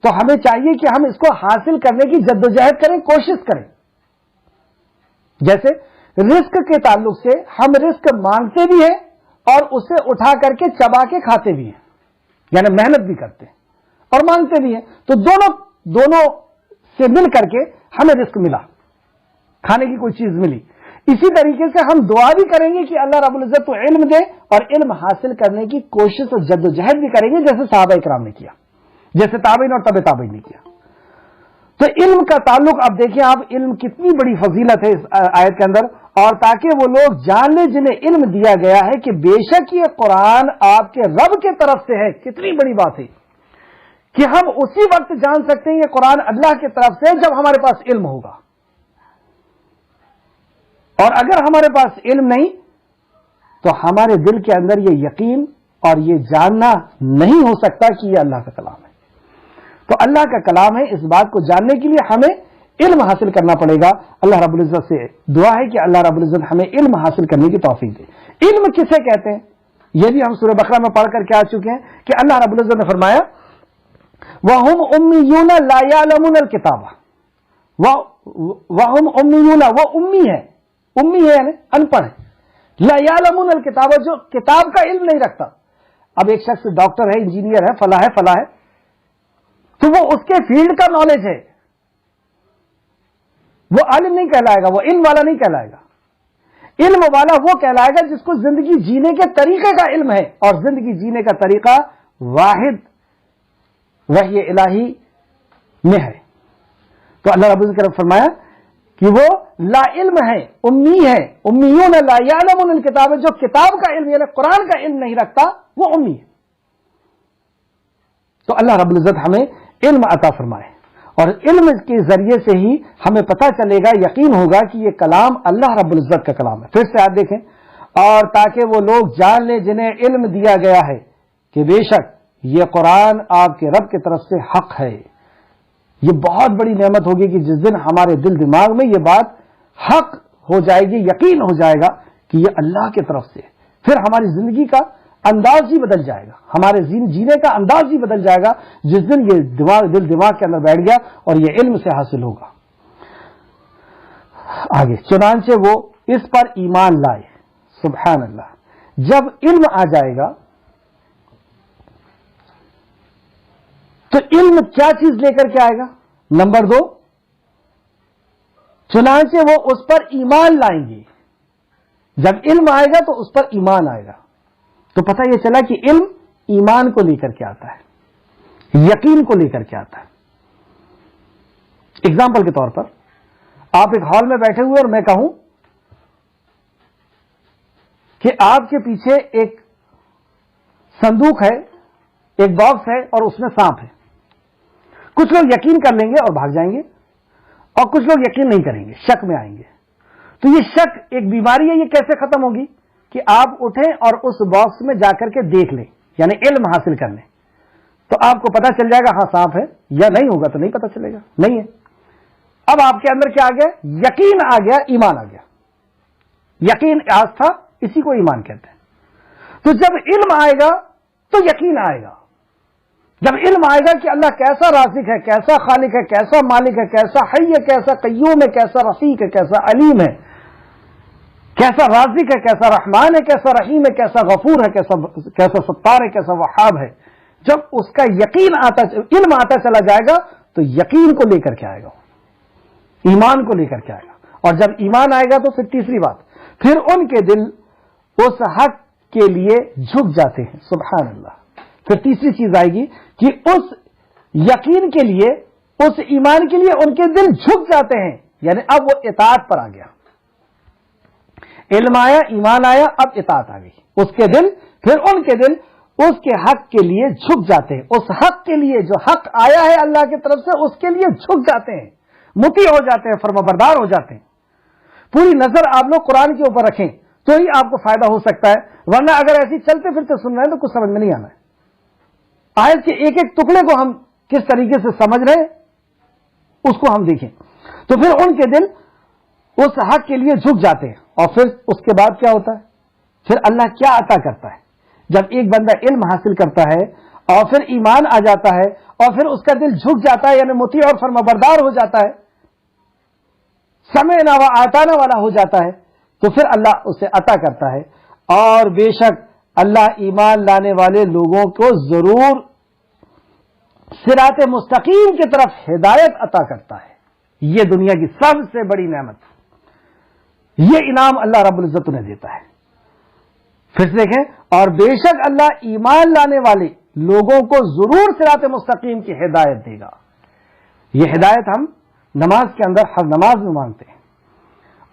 تو ہمیں چاہیے کہ ہم اس کو حاصل کرنے کی جدوجہد کریں، کوشش کریں. جیسے رزق کے تعلق سے ہم رزق مانگتے بھی ہیں اور اسے اٹھا کر کے چبا کے کھاتے بھی ہیں، یعنی محنت بھی کرتے ہیں اور مانگتے بھی ہیں. تو دونوں سے مل کر کے ہمیں رزق ملا، کھانے کی کوئی چیز ملی. اسی طریقے سے ہم دعا بھی کریں گے کہ اللہ رب العزت کو علم دے، اور علم حاصل کرنے کی کوشش اور جدوجہد بھی کریں گے جیسے صحابہ کرام نے کیا، جیسے تابعین اور تبع تابعین نے کیا. تو علم کا تعلق اب دیکھیں آپ، علم کتنی بڑی فضیلت ہے اس آیت کے اندر. اور تاکہ وہ لوگ جان لیں جنہیں علم دیا گیا ہے کہ بے شک یہ قرآن آپ کے رب کے طرف سے ہے. کتنی بڑی بات ہے کہ ہم اسی وقت جان سکتے ہیں یہ قرآن اللہ کی طرف سے جب ہمارے پاس علم ہوگا. اور اگر ہمارے پاس علم نہیں تو ہمارے دل کے اندر یہ یقین اور یہ جاننا نہیں ہو سکتا کہ یہ اللہ کا کلام ہے. تو اللہ کا کلام ہے، اس بات کو جاننے کے لیے ہمیں علم حاصل کرنا پڑے گا. اللہ رب العزت سے دعا ہے کہ اللہ رب العزت ہمیں علم حاصل کرنے کی توفیق دے. علم کسے کہتے ہیں یہ بھی ہم سورہ بقرہ میں پڑھ کر کے آ چکے ہیں کہ اللہ رب العزت نے فرمایا وَهُمْ أُمِّيُّونَ لَا يَعْلَمُونَ الْكِتَابَ. وَهُمْ أُمِّيُّونَ، وہ امی ہے، امی ہے یعنی ان پڑھ ہے. لا یعلمون الکتاب، جو کتاب کا علم نہیں رکھتا. اب ایک شخص ڈاکٹر ہے، انجینئر ہے، فلاں ہے، تو وہ اس کے فیلڈ کا نالج ہے، وہ عالم نہیں کہلائے گا، وہ علم والا نہیں کہلائے گا. علم والا وہ کہلائے گا جس کو زندگی جینے کے طریقے کا علم ہے، اور زندگی جینے کا طریقہ واحد وحی الہی میں ہے. تو اللہ رب العزت نے فرمایا کہ وہ لا علم ہے، امی ہے، امیون لا یعلمون الکتاب، جو کتاب کا علم یعنی قرآن کا علم نہیں رکھتا وہ امی ہے۔ تو اللہ رب العزت ہمیں علم عطا فرمائے، اور علم کے ذریعے سے ہی ہمیں پتہ چلے گا، یقین ہوگا کہ یہ کلام اللہ رب العزت کا کلام ہے۔ پھر سے آپ دیکھیں، اور تاکہ وہ لوگ جان لیں جنہیں علم دیا گیا ہے کہ بے شک یہ قرآن آپ کے رب کی طرف سے حق ہے۔ یہ بہت بڑی نعمت ہوگی کہ جس دن ہمارے دل دماغ میں یہ بات حق ہو جائے گی، یقین ہو جائے گا کہ یہ اللہ کی طرف سے، پھر ہماری زندگی کا انداز ہی بدل جائے گا، ہمارے جینے کا انداز ہی بدل جائے گا جس دن یہ دل دماغ کے اندر بیٹھ گیا اور یہ علم سے حاصل ہوگا۔ آگے چنانچہ وہ اس پر ایمان لائے، سبحان اللہ۔ جب علم آ جائے گا تو علم کیا چیز لے کر کے آئے گا؟ نمبر 2، چنانچہ وہ اس پر ایمان لائیں گے۔ جب علم آئے گا تو اس پر ایمان آئے گا، تو پتہ یہ چلا کہ علم ایمان کو لے کر کے آتا ہے، یقین کو لے کر کے آتا ہے۔ اگزامپل کے طور پر آپ ایک ہال میں بیٹھے ہوئے اور میں کہوں کہ آپ کے پیچھے ایک صندوق ہے، ایک باکس ہے اور اس میں سانپ ہے۔ کچھ لوگ یقین کر لیں گے اور بھاگ جائیں گے، اور کچھ لوگ یقین نہیں کریں گے، شک میں آئیں گے۔ تو یہ شک ایک بیماری ہے، یہ کیسے ختم ہوگی؟ کہ آپ اٹھیں اور اس باکس میں جا کر کے دیکھ لیں، یعنی علم حاصل کر لیں، تو آپ کو پتا چل جائے گا ہاں سانپ ہے، یا نہیں ہوگا تو نہیں پتا چلے گا، نہیں ہے۔ اب آپ کے اندر کیا آ گیا؟ یقین آ گیا، ایمان آ گیا۔ یقین آستھا، اسی کو ایمان کہتے ہیں۔ تو جب علم آئے گا تو یقین آئے گا۔ جب علم آئے گا کہ اللہ کیسا رازق ہے، کیسا خالق ہے، کیسا مالک ہے، کیسا حی ہے، کیسا قیوم ہے، کیسا رفیق ہے، کیسا علیم ہے، کیسا رازق ہے، کیسا رحمان ہے، کیسا رحیم ہے، کیسا غفور ہے، کیسا ستار ہے، کیسا وہاب ہے، جب اس کا یقین علم آتا چلا جائے گا تو یقین کو لے کر کے آئے گا، ایمان کو لے کر کے آئے گا۔ اور جب ایمان آئے گا تو پھر تیسری بات، پھر ان کے دل اس حق کے لیے جھک جاتے ہیں، سبحان اللہ۔ پھر تیسری چیز آئے گی کہ اس یقین کے لیے، اس ایمان کے لیے ان کے دل جھک جاتے ہیں، یعنی اب وہ اطاعت پر آ گیا۔ علم آیا، ایمان آیا، اب اطاعت آ گئی۔ اس کے دل، پھر ان کے دل اس کے حق کے لیے جھک جاتے ہیں، اس حق کے لیے جو حق آیا ہے اللہ کی طرف سے اس کے لیے جھک جاتے ہیں، مطیع ہو جاتے ہیں، فرمانبردار ہو جاتے ہیں۔ پوری نظر آپ لوگ قرآن کے اوپر رکھیں تو ہی آپ کو فائدہ ہو سکتا ہے، ورنہ اگر ایسی چلتے پھرتے سن رہے ہیں تو کچھ سمجھ میں نہیں آنا ہے۔ آیت کے ایک ایک ٹکڑے کو ہم کس طریقے سے سمجھ رہے ہیں اس کو ہم دیکھیں۔ تو پھر ان کے دل اس حق کے لیے جھک جاتے ہیں، اور پھر اس کے بعد کیا ہوتا ہے؟ پھر اللہ کیا عطا کرتا ہے؟ جب ایک بندہ علم حاصل کرتا ہے اور پھر ایمان آ جاتا ہے اور پھر اس کا دل جھک جاتا ہے، یعنی مطیع اور فرمانبردار ہو جاتا ہے، سمعنا و اطعنا والا ہو جاتا ہے، تو پھر اللہ اسے عطا کرتا ہے۔ اور بے شک اللہ ایمان لانے والے لوگوں کو ضرور صراط مستقیم کی طرف ہدایت عطا کرتا ہے۔ یہ دنیا کی سب سے بڑی نعمت، یہ انعام اللہ رب العزت انہیں دیتا ہے۔ پھر سے دیکھیں، اور بے شک اللہ ایمان لانے والے لوگوں کو ضرور صراط مستقیم کی ہدایت دے گا۔ یہ ہدایت ہم نماز کے اندر ہر نماز میں مانگتے ہیں،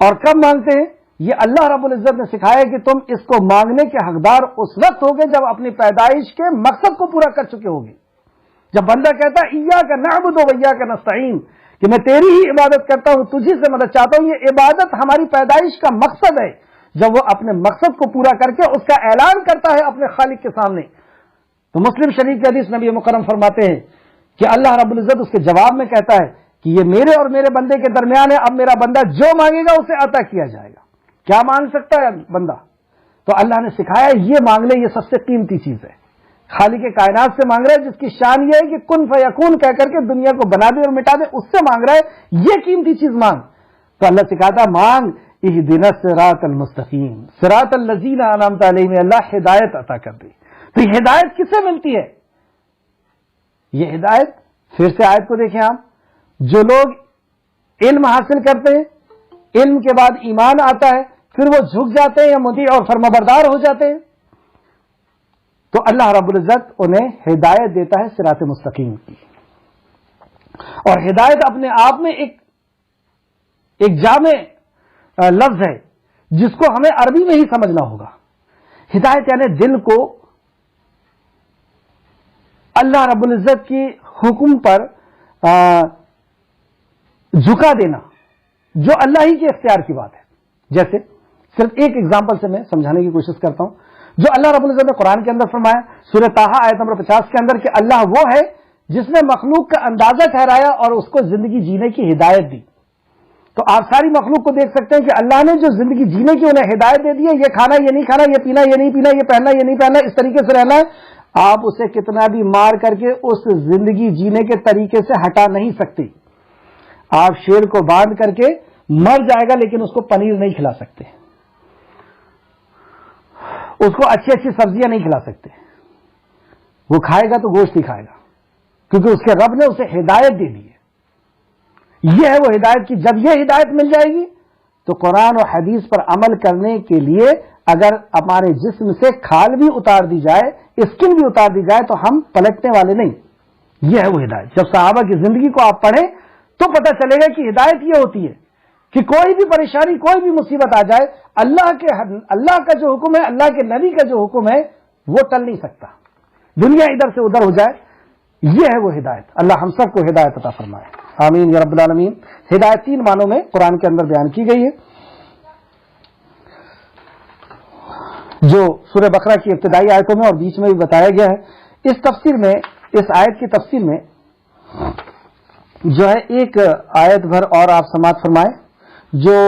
اور کب مانگتے ہیں؟ یہ اللہ رب العزت نے سکھایا کہ تم اس کو مانگنے کے حقدار اس وقت ہوگے جب اپنی پیدائش کے مقصد کو پورا کر چکے ہوگے۔ جب بندہ کہتا ہے ایاک نعبد و ایاک نستعین، کہ میں تیری ہی عبادت کرتا ہوں، تجھی سے مدد چاہتا ہوں، یہ عبادت ہماری پیدائش کا مقصد ہے۔ جب وہ اپنے مقصد کو پورا کر کے اس کا اعلان کرتا ہے اپنے خالق کے سامنے، تو مسلم شریف کی حدیث نبی مکرم فرماتے ہیں کہ اللہ رب العزت اس کے جواب میں کہتا ہے کہ یہ میرے اور میرے بندے کے درمیان ہے، اب میرا بندہ جو مانگے گا اسے عطا کیا جائے گا۔ کیا مانگ سکتا ہے بندہ؟ تو اللہ نے سکھایا یہ مانگ لے، یہ سب سے قیمتی چیز ہے۔ خالق کائنات سے مانگ رہا ہے جس کی شان یہ ہے کہ کن فیکون کہہ کر کے دنیا کو بنا دے اور مٹا دے، اس سے مانگ رہا ہے، یہ قیمتی چیز مانگ۔ تو اللہ سکھاتا مانگ اہدنا الصراط المستقیم صراط الذین انعمت علیہم، اللہ ہدایت عطا کر دے۔ تو یہ ہدایت کس سے ملتی ہے؟ یہ ہدایت، پھر سے آیت کو دیکھیں آپ، جو لوگ علم حاصل کرتے ہیں، علم کے بعد ایمان آتا ہے، پھر وہ جھک جاتے ہیں یا مطیع اور فرمانبردار ہو جاتے ہیں، تو اللہ رب العزت انہیں ہدایت دیتا ہے صراط مستقیم کی۔ اور ہدایت اپنے آپ میں ایک ایک جامع لفظ ہے جس کو ہمیں عربی میں ہی سمجھنا ہوگا. ہدایت یعنی دل کو اللہ رب العزت کی حکم پر جھکا دینا، جو اللہ ہی کے اختیار کی بات ہے. جیسے صرف ایک ایگزامپل سے میں سمجھانے کی کوشش کرتا ہوں. جو اللہ رب العزت نے قرآن کے اندر فرمایا سورہ طٰہٰ آیت نمبر 50 کے اندر کہ اللہ وہ ہے جس نے مخلوق کا اندازہ ٹھہرایا اور اس کو زندگی جینے کی ہدایت دی. تو آپ ساری مخلوق کو دیکھ سکتے ہیں کہ اللہ نے جو زندگی جینے کی انہیں ہدایت دے دی ہے، یہ کھانا یہ نہیں کھانا، یہ پینا یہ نہیں پینا، یہ پہننا یہ نہیں پہننا، اس طریقے سے رہنا ہے. آپ اسے کتنا بھی مار کر کے اس زندگی جینے کے طریقے سے ہٹا نہیں سکتے. آپ شیر کو باندھ کر کے مر جائے گا لیکن اس کو پنیر نہیں کھلا سکتے، اس کو اچھی اچھی سبزیاں نہیں کھلا سکتے. وہ کھائے گا تو گوشت ہی کھائے گا، کیونکہ اس کے رب نے اسے ہدایت دے دی ہے. یہ ہے وہ ہدایت کی. جب یہ ہدایت مل جائے گی تو قرآن و حدیث پر عمل کرنے کے لیے اگر ہمارے جسم سے کھال بھی اتار دی جائے، اسکن بھی اتار دی جائے، تو ہم پلٹنے والے نہیں. یہ ہے وہ ہدایت. جب صحابہ کی زندگی کو آپ پڑھیں تو پتہ چلے گا کہ ہدایت یہ ہوتی ہے کہ کوئی بھی پریشانی، کوئی بھی مصیبت آ جائے، اللہ کا جو حکم ہے، اللہ کے نبی کا جو حکم ہے وہ ٹل نہیں سکتا. دنیا ادھر سے ادھر ہو جائے، یہ ہے وہ ہدایت. اللہ ہم سب کو ہدایت عطا فرمائے. آمین یا رب العالمین. ہدایت 3 معنوں میں قرآن کے اندر بیان کی گئی ہے، جو سورہ بقرہ کی ابتدائی آیتوں میں اور بیچ میں بھی بتایا گیا ہے. اس تفسیر میں، اس آیت کی تفسیر میں جو ہے ایک آیت بھر اور آپ سماعت فرمائیں، جو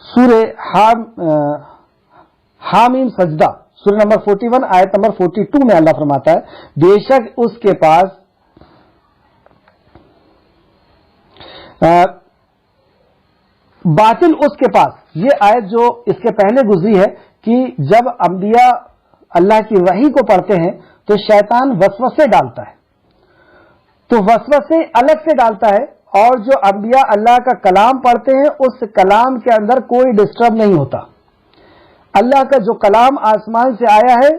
سورہ حامیم سجدہ سورہ نمبر 41 آیت نمبر 42 میں اللہ فرماتا ہے بے شک اس کے پاس باطل اس کے پاس. یہ آیت جو اس کے پہلے گزری ہے کہ جب انبیاء اللہ کی وحی کو پڑھتے ہیں تو شیطان وسوسے ڈالتا ہے، تو وسوسے الگ سے ڈالتا ہے، اور جو انبیاء اللہ کا کلام پڑھتے ہیں اس کلام کے اندر کوئی ڈسٹرب نہیں ہوتا. اللہ کا جو کلام آسمان سے آیا ہے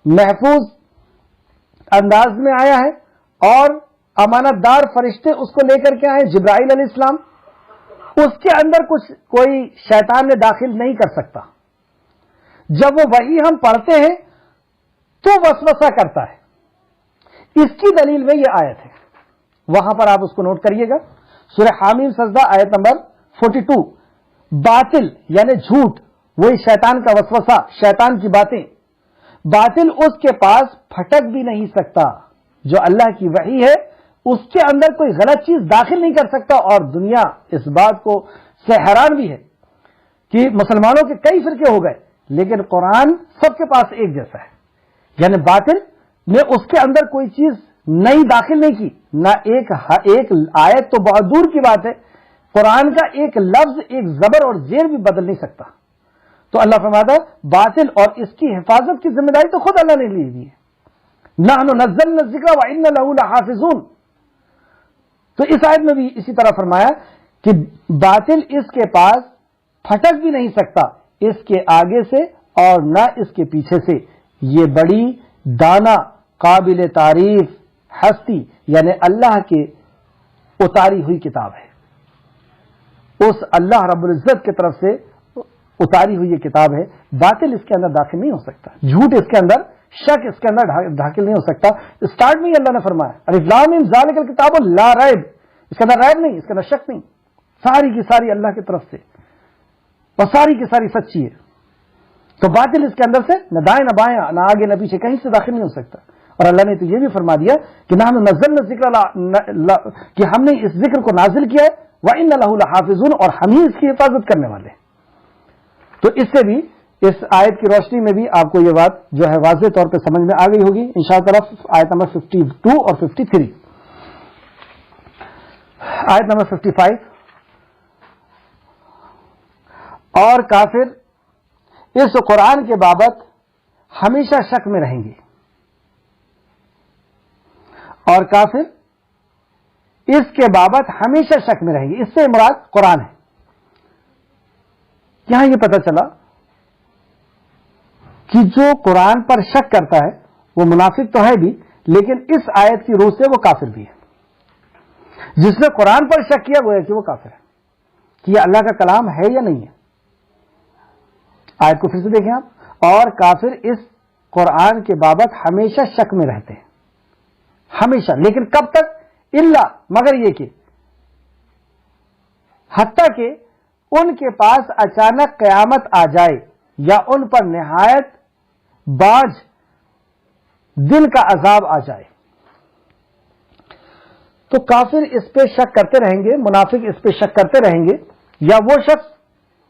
محفوظ انداز میں آیا ہے، اور امانت دار فرشتے اس کو لے کر کے آئے جبرائیل علیہ السلام، اس کے اندر کوئی شیطان نے داخل نہیں کر سکتا. جب وہ وحی ہم پڑھتے ہیں تو وسوسہ کرتا ہے. اس کی دلیل میں یہ آیت ہے، وہاں پر آپ اس کو نوٹ کریے گا. سورہ حامیم سجدہ آیت نمبر 42. باطل یعنی جھوٹ، وہی شیطان کا وسوسہ، شیطان کی باتیں. باطل اس کے پاس پھٹک بھی نہیں سکتا. جو اللہ کی وحی ہے اس کے اندر کوئی غلط چیز داخل نہیں کر سکتا. اور دنیا اس بات کو سے حیران بھی ہے کہ مسلمانوں کے کئی فرقے ہو گئے لیکن قرآن سب کے پاس ایک جیسا ہے. یعنی باطل نے اس کے اندر کوئی چیز نئی داخل نہیں کی، نہ ایک آیت تو بہت دور کی بات ہے، قرآن کا ایک لفظ، ایک زبر اور زیر بھی بدل نہیں سکتا. تو اللہ فرماتا ہے باطل اور اس کی حفاظت کی ذمہ داری تو خود اللہ نے لی ہوئی ہے. نحن نزلنا الذکر وإنا له لحافظون. تو اس آیت میں بھی اسی طرح فرمایا کہ باطل اس کے پاس پھٹک بھی نہیں سکتا، اس کے آگے سے اور نہ اس کے پیچھے سے. یہ بڑی دانا، قابل تعریف ہستی یعنی اللہ کے اتاری ہوئی کتاب ہے. اس اللہ رب العزت کی طرف سے اتاری ہوئی یہ کتاب ہے. باطل اس کے اندر داخل نہیں ہو سکتا، جھوٹ اس کے اندر، شک اس کے اندر داخل نہیں ہو سکتا. اسٹارٹ میں ہی اللہ نے فرمایا الف لام میم ذالک الکتاب لا ریب، اس کے اندر ریب نہیں، اس کے اندر شک نہیں، ساری کی ساری اللہ کی طرف سے اور ساری کی ساری سچی ہے. تو باطل اس کے اندر سے نہ دائیں نہ بائیں، نہ آگے نہ پیچھے، کہیں سے داخل نہیں ہو سکتا. اور اللہ نے تو یہ بھی فرما دیا کہ نہ ہم نزلنا ذکر، کہ ہم نے اس ذکر کو نازل کیا ہے، وَإِنَّ لَهُ لَحَافِظُونَ، اور ہم ہی اس کی حفاظت کرنے والے ہیں. تو اس سے بھی، اس آیت کی روشنی میں بھی آپ کو یہ بات جو ہے واضح طور پہ سمجھ میں آ گئی ہوگی انشاءاللہ. طرف آیت نمبر 52 اور 53. آیت نمبر 55. اور کافر اس قرآن کے بابت ہمیشہ شک میں رہیں گے، اور کافر اس کے بابت ہمیشہ شک میں رہیں گے. اس سے مراد قرآن ہے. یہاں یہ پتہ چلا کہ جو قرآن پر شک کرتا ہے وہ منافق تو ہے بھی، لیکن اس آیت کی روح سے وہ کافر بھی ہے. جس نے قرآن پر شک کیا گویا کہ وہ کافر ہے کہ یہ اللہ کا کلام ہے یا نہیں ہے. آیت کو پھر سے دیکھیں آپ. اور کافر اس قرآن کے بابت ہمیشہ شک میں رہتے ہیں, ہمیشہ. لیکن کب تک؟ الا, مگر یہ کہ حتیٰ کہ ان کے پاس اچانک قیامت آ جائے یا ان پر نہایت باز دن کا عذاب آ جائے. تو کافر اس پہ شک کرتے رہیں گے, منافق اس پہ شک کرتے رہیں گے, یا وہ شخص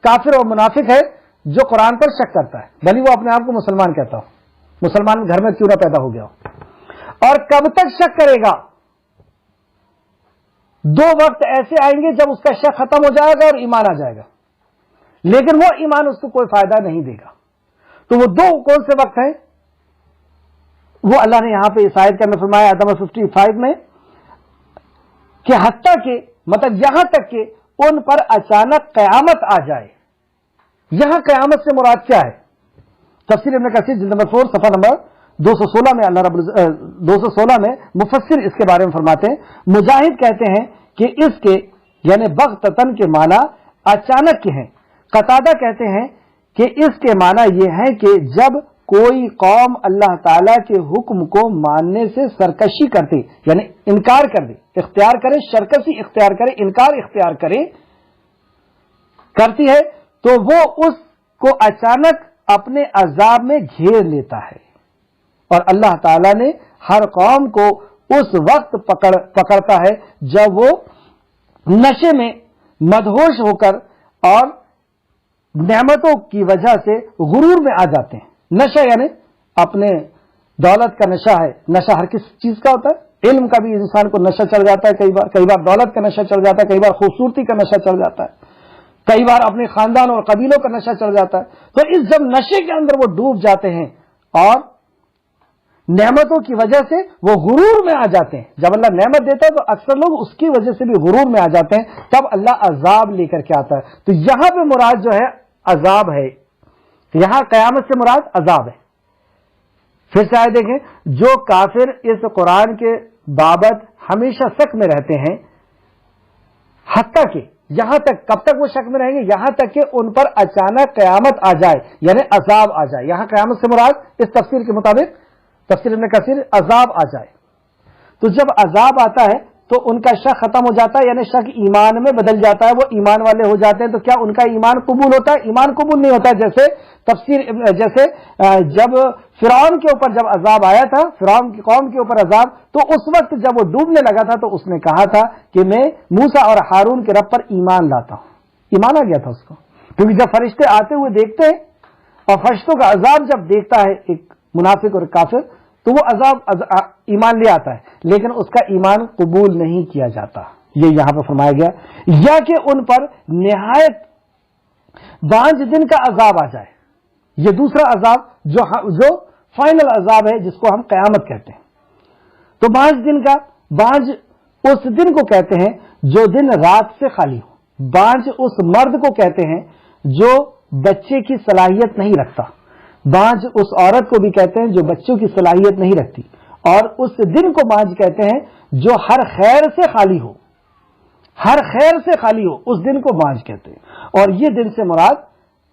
کافر اور منافق ہے جو قرآن پر شک کرتا ہے, بھلی وہ اپنے آپ کو مسلمان کہتا ہو, مسلمان گھر میں کیوں نہ پیدا ہو گیا ہو. اور کب تک شک کرے گا؟ دو وقت ایسے آئیں گے جب اس کا شک ختم ہو جائے گا اور ایمان آ جائے گا, لیکن وہ ایمان اس کو کوئی فائدہ نہیں دے گا. تو وہ دو کون سے وقت ہیں؟ وہ اللہ نے یہاں پہ اس آیت کے اندر فرمایا آیت نمبر 55 میں کہ حتیٰ کہ, مطلب یہاں تک کہ ان پر اچانک قیامت آ جائے. یہاں قیامت سے مراد کیا ہے؟ تفسیر ابن کثیر جلد نمبر 4 صفحہ نمبر 216 میں اللہ 216 میں مفسر اس کے بارے میں فرماتے ہیں. مجاہد کہتے ہیں کہ اس کے یعنی بغتتن کے معنی اچانک کے ہیں. قتادہ کہتے ہیں کہ اس کے معنی یہ ہے کہ جب کوئی قوم اللہ تعالی کے حکم کو ماننے سے سرکشی کرتے, یعنی انکار کر دے, اختیار کرے, سرکشی اختیار کرے, انکار اختیار کرے, کرتی ہے, تو وہ اس کو اچانک اپنے عذاب میں گھیر لیتا ہے. اور اللہ تعالی نے ہر قوم کو اس وقت پکڑتا ہے جب وہ نشے میں مدہوش ہو کر اور نعمتوں کی وجہ سے غرور میں آ جاتے ہیں. نشہ یعنی اپنے دولت کا نشہ ہے. نشہ ہر کس چیز کا ہوتا ہے, علم کا بھی انسان کو نشہ چڑھ جاتا ہے, کئی بار دولت کا نشہ چڑھ جاتا ہے, کئی بار خوبصورتی کا نشہ چڑھ جاتا ہے, کئی بار اپنے خاندان اور قبیلوں کا نشہ چڑھ جاتا ہے. تو اس جب نشے کے اندر وہ ڈوب جاتے ہیں اور نعمتوں کی وجہ سے وہ غرور میں آ جاتے ہیں, جب اللہ نعمت دیتا ہے تو اکثر لوگ اس کی وجہ سے بھی غرور میں آ جاتے ہیں, تب اللہ عذاب لے کر کے آتا ہے. تو یہاں پہ مراد جو ہے عذاب ہے, یہاں قیامت سے مراد عذاب ہے. پھر سے آئے دیکھیں, جو کافر اس قرآن کے بابت ہمیشہ شک میں رہتے ہیں, حتیٰ کہ یہاں تک, کب تک وہ شک میں رہیں گے؟ یہاں تک کہ ان پر اچانک قیامت آ جائے, یعنی عذاب آ جائے. یہاں قیامت سے مراد اس تفسیر کے مطابق, تفسیر ابن کثیر, عذاب آ جائے. تو جب عذاب آتا ہے تو ان کا شک ختم ہو جاتا ہے, یعنی شک ایمان میں بدل جاتا ہے, وہ ایمان والے ہو جاتے ہیں. تو کیا ان کا ایمان قبول ہوتا ہے؟ ایمان قبول نہیں ہوتا. جیسے جب فرعون کے اوپر جب عذاب آیا تھا, فرعون کی قوم کے اوپر عذاب, تو اس وقت جب وہ ڈوبنے لگا تھا تو اس نے کہا تھا کہ میں موسیٰ اور ہارون کے رب پر ایمان لاتا ہوں. ایمان آ گیا تھا اس کو, کیونکہ جب فرشتے آتے ہوئے دیکھتے ہیں اور فرشتوں کا عذاب جب دیکھتا ہے ایک منافق اور کافر, تو وہ عذاب ایمان لے آتا ہے, لیکن اس کا ایمان قبول نہیں کیا جاتا. یہ یہاں پہ فرمایا گیا. یا کہ ان پر نہایت بانج دن کا عذاب آ جائے. یہ دوسرا عذاب جو فائنل عذاب ہے, جس کو ہم قیامت کہتے ہیں. تو بانج دن کا, بانج اس دن کو کہتے ہیں جو دن رات سے خالی ہو. بانج اس مرد کو کہتے ہیں جو بچے کی صلاحیت نہیں رکھتا. بانج اس عورت کو بھی کہتے ہیں جو بچوں کی صلاحیت نہیں رکھتی. اور اس دن کو بانج کہتے ہیں جو ہر خیر سے خالی ہو, ہر خیر سے خالی ہو, اس دن کو بانج کہتے ہیں. اور یہ دن سے مراد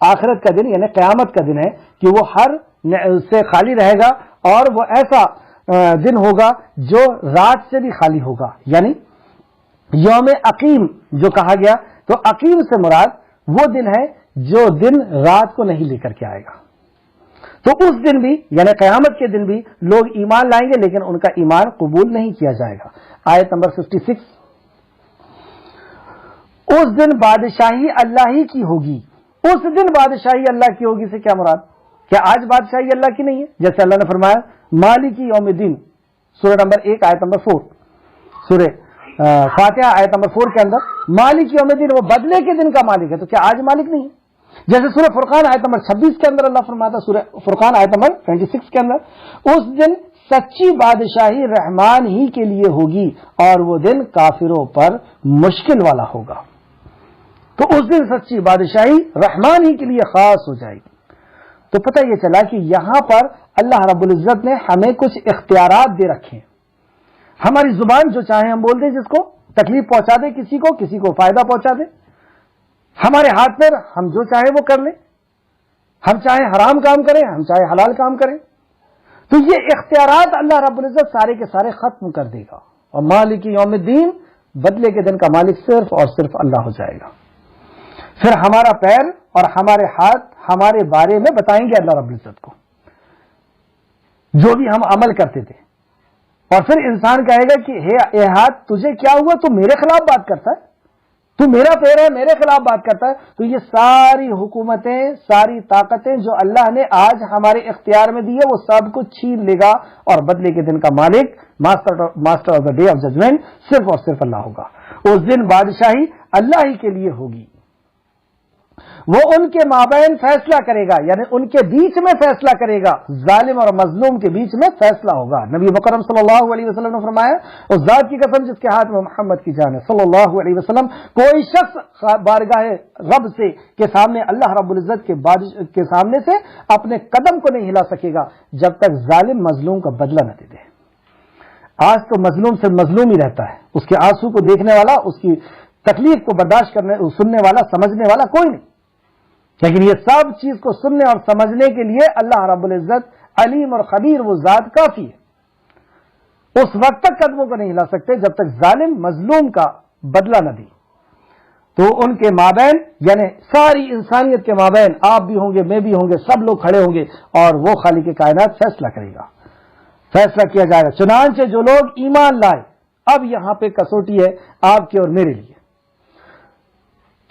آخرت کا دن یعنی قیامت کا دن ہے کہ وہ ہر سے خالی رہے گا, اور وہ ایسا دن ہوگا جو رات سے بھی خالی ہوگا. یعنی یوم عقیم جو کہا گیا, تو عقیم سے مراد وہ دن ہے جو دن رات کو نہیں لے کر کے آئے گا. تو اس دن بھی یعنی قیامت کے دن بھی لوگ ایمان لائیں گے, لیکن ان کا ایمان قبول نہیں کیا جائے گا. آیت نمبر 56, اس دن بادشاہی اللہ ہی کی ہوگی. اس دن بادشاہی اللہ کی ہوگی سے کیا مراد؟ کیا آج بادشاہی اللہ کی نہیں ہے؟ جیسے اللہ نے فرمایا مالک یوم الدین, سورہ نمبر 1 آیت نمبر 4, سورہ فاتحہ آیت نمبر 4 کے اندر مالک یوم الدین, وہ بدلے کے دن کا مالک ہے. تو کیا آج مالک نہیں ہے؟ جیسے سورہ فرقان آیت نمبر 26 کے اندر اللہ فرماتا, سورہ فرقان آیت نمبر 26 کے اندر, اس دن سچی بادشاہی رحمان ہی کے لیے ہوگی اور وہ دن کافروں پر مشکل والا ہوگا. تو اس دن سچی بادشاہی رحمان ہی کے لیے خاص ہو جائے گی. تو پتہ یہ چلا کہ یہاں پر اللہ رب العزت نے ہمیں کچھ اختیارات دے رکھے ہیں. ہماری زبان جو چاہے ہم بول دیں جس کو, تکلیف پہنچا دے کسی کو فائدہ پہنچا دے. ہمارے ہاتھ میں ہم جو چاہے وہ کر لیں, ہم چاہے حرام کام کریں, ہم چاہے حلال کام کریں. تو یہ اختیارات اللہ رب العزت سارے کے سارے ختم کر دے گا, اور مالک یوم الدین, بدلے کے دن کا مالک صرف اور صرف اللہ ہو جائے گا. پھر ہمارا پیر اور ہمارے ہاتھ ہمارے بارے میں بتائیں گے اللہ رب العزت کو, جو بھی ہم عمل کرتے تھے. اور پھر انسان کہے گا کہ اے ہاتھ تجھے کیا ہوا, تو میرے خلاف بات کرتا ہے, تو میرا پیر ہے میرے خلاف بات کرتا ہے. تو یہ ساری حکومتیں, ساری طاقتیں جو اللہ نے آج ہمارے اختیار میں دی ہے, وہ سب کچھ چھین لے گا, اور بدلے کے دن کا مالک, master of the day of judgment صرف اور صرف اللہ ہوگا. اس دن بادشاہی اللہ ہی کے لیے ہوگی. وہ ان کے مابین فیصلہ کرے گا, یعنی ان کے بیچ میں فیصلہ کرے گا, ظالم اور مظلوم کے بیچ میں فیصلہ ہوگا. نبی مکرم صلی اللہ علیہ وسلم نے فرمایا, اس ذات کی قسم جس کے ہاتھ میں محمد کی جان ہے صلی اللہ علیہ وسلم, کوئی شخص بارگاہ رب سے کے سامنے, اللہ رب العزت کے سامنے سے اپنے قدم کو نہیں ہلا سکے گا جب تک ظالم مظلوم کا بدلہ نہ دے دے. آج تو مظلوم سے مظلوم ہی رہتا ہے, اس کے آنسو کو دیکھنے والا, اس کی تکلیف کو برداشت کرنے, سننے والا, سمجھنے والا کوئی نہیں. لیکن یہ سب چیز کو سننے اور سمجھنے کے لیے اللہ رب العزت علیم اور خبیر وہ ذات کافی ہے. اس وقت تک قدموں کو نہیں ہلا سکتے جب تک ظالم مظلوم کا بدلہ نہ دے. تو ان کے مابین, یعنی ساری انسانیت کے مابین, آپ بھی ہوں گے, میں بھی ہوں گے, سب لوگ کھڑے ہوں گے, اور وہ خالق کائنات فیصلہ کرے گا, فیصلہ کیا جائے گا. چنانچہ جو لوگ ایمان لائے, اب یہاں پہ کسوٹی ہے آپ کے اور میرے لیے.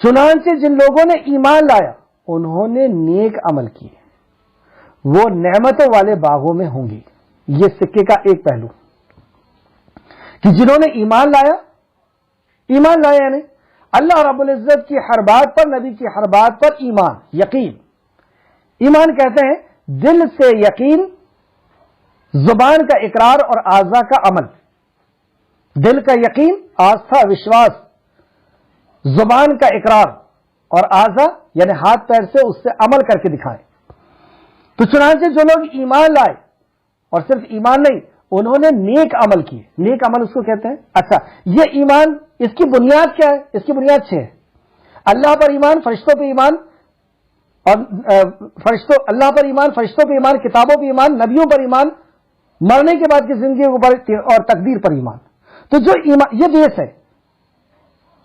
چنانچہ جن لوگوں نے ایمان لایا, انہوں نے نیک عمل کیے, وہ نعمتوں والے باغوں میں ہوں گی. یہ سکے کا ایک پہلو کہ جنہوں نے ایمان لایا یعنی اللہ رب العزت کی ہر بات پر, نبی کی ہر بات پر ایمان, یقین. ایمان کہتے ہیں دل سے یقین, زبان کا اقرار اور اعضاء کا عمل. دل کا یقین, آستھا, وشواس, زبان کا اقرار, اور اعضاء یعنی ہاتھ پیر سے اس سے عمل کر کے دکھائیں. تو چنانچہ جو لوگ ایمان لائے, اور صرف ایمان نہیں, انہوں نے نیک عمل کیے. نیک عمل اس کو کہتے ہیں. اچھا, یہ ایمان, اس کی بنیاد کیا ہے؟ اس کی بنیاد 6 ہے. اللہ پر ایمان, فرشتوں پہ ایمان, اور اللہ پر ایمان, فرشتوں پہ ایمان, کتابوں پہ ایمان, نبیوں پر ایمان, مرنے کے بعد کی زندگی کے اوپر اور تقدیر پر ایمان. تو جو ایمان, یہ بیس ہے.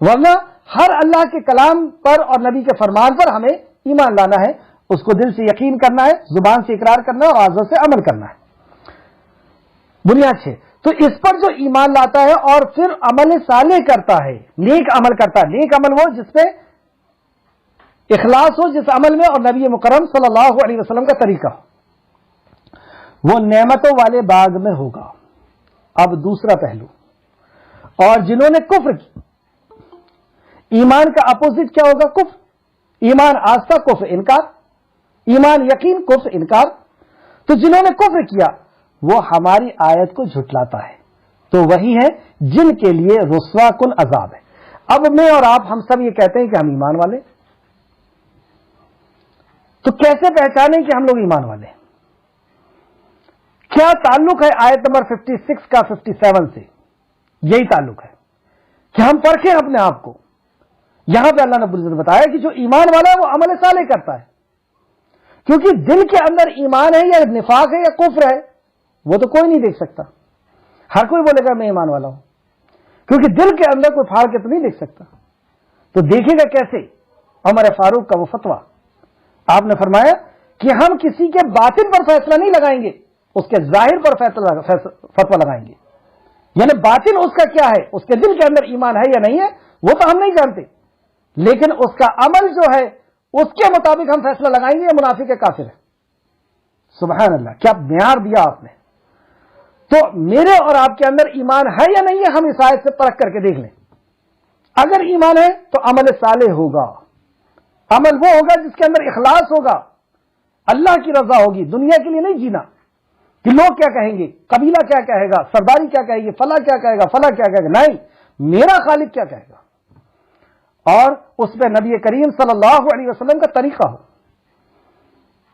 ورنہ ہر اللہ کے کلام پر اور نبی کے فرمان پر ہمیں ایمان لانا ہے, اس کو دل سے یقین کرنا ہے, زبان سے اقرار کرنا ہے, اور اعضاء سے عمل کرنا ہے. بنیاد 6. تو اس پر جو ایمان لاتا ہے اور پھر عمل صالح کرتا ہے, نیک عمل کرتا ہے. نیک عمل وہ جس پہ اخلاص ہو, جس عمل میں, اور نبی مکرم صلی اللہ علیہ وسلم کا طریقہ ہو, وہ نعمتوں والے باغ میں ہوگا. اب دوسرا پہلو, اور جنہوں نے کفر کی, ایمان کا اپوزٹ کیا ہوگا؟ کفر. ایمان آستہ, کفر انکار. ایمان یقین, کفر انکار. تو جنہوں نے کفر کیا وہ ہماری آیت کو جھٹلاتا ہے, تو وہی ہے جن کے لیے رسوا کن عذاب ہے. اب میں اور آپ, ہم سب یہ کہتے ہیں کہ ہم ایمان والے, تو کیسے پہچانیں کہ ہم لوگ ایمان والے ہیں؟ کیا تعلق ہے آیت نمبر 56 کا 57 سے؟ یہی تعلق ہے کہ ہم پرکھیں اپنے آپ کو. یہاں پہ اللہ نے بتایا کہ جو ایمان والا ہے وہ عمل صالح کرتا ہے, کیونکہ دل کے اندر ایمان ہے یا نفاق ہے یا کفر ہے, وہ تو کوئی نہیں دیکھ سکتا. ہر کوئی بولے گا میں ایمان والا ہوں, کیونکہ دل کے اندر کوئی پھاڑ کے تو نہیں دیکھ سکتا. تو دیکھے گا کیسے؟ عمر فاروق کا وہ فتویٰ, آپ نے فرمایا کہ ہم کسی کے باطن پر فیصلہ نہیں لگائیں گے, اس کے ظاہر پر فتویٰ لگائیں گے. یعنی باطن اس کا کیا ہے, اس کے دل کے اندر ایمان ہے یا نہیں ہے, وہ تو ہم نہیں جانتے, لیکن اس کا عمل جو ہے اس کے مطابق ہم فیصلہ لگائیں گے یہ منافق ہے, کافر ہے. سبحان اللہ, کیا معیار دیا آپ نے. تو میرے اور آپ کے اندر ایمان ہے یا نہیں ہے, ہم اس آیت سے پرکھ کر کے دیکھ لیں. اگر ایمان ہے تو عمل صالح ہوگا. عمل وہ ہوگا جس کے اندر اخلاص ہوگا, اللہ کی رضا ہوگی, دنیا کے لیے نہیں جینا کہ لوگ کیا کہیں گے, قبیلہ کیا کہے گا, سرداری کیا کہے گی, فلاں کیا کہے گا, فلاں کیا کہے گا. نہیں, میرا خالق کیا کہے گا, اور اس پہ نبی کریم صلی اللہ علیہ وسلم کا طریقہ ہو.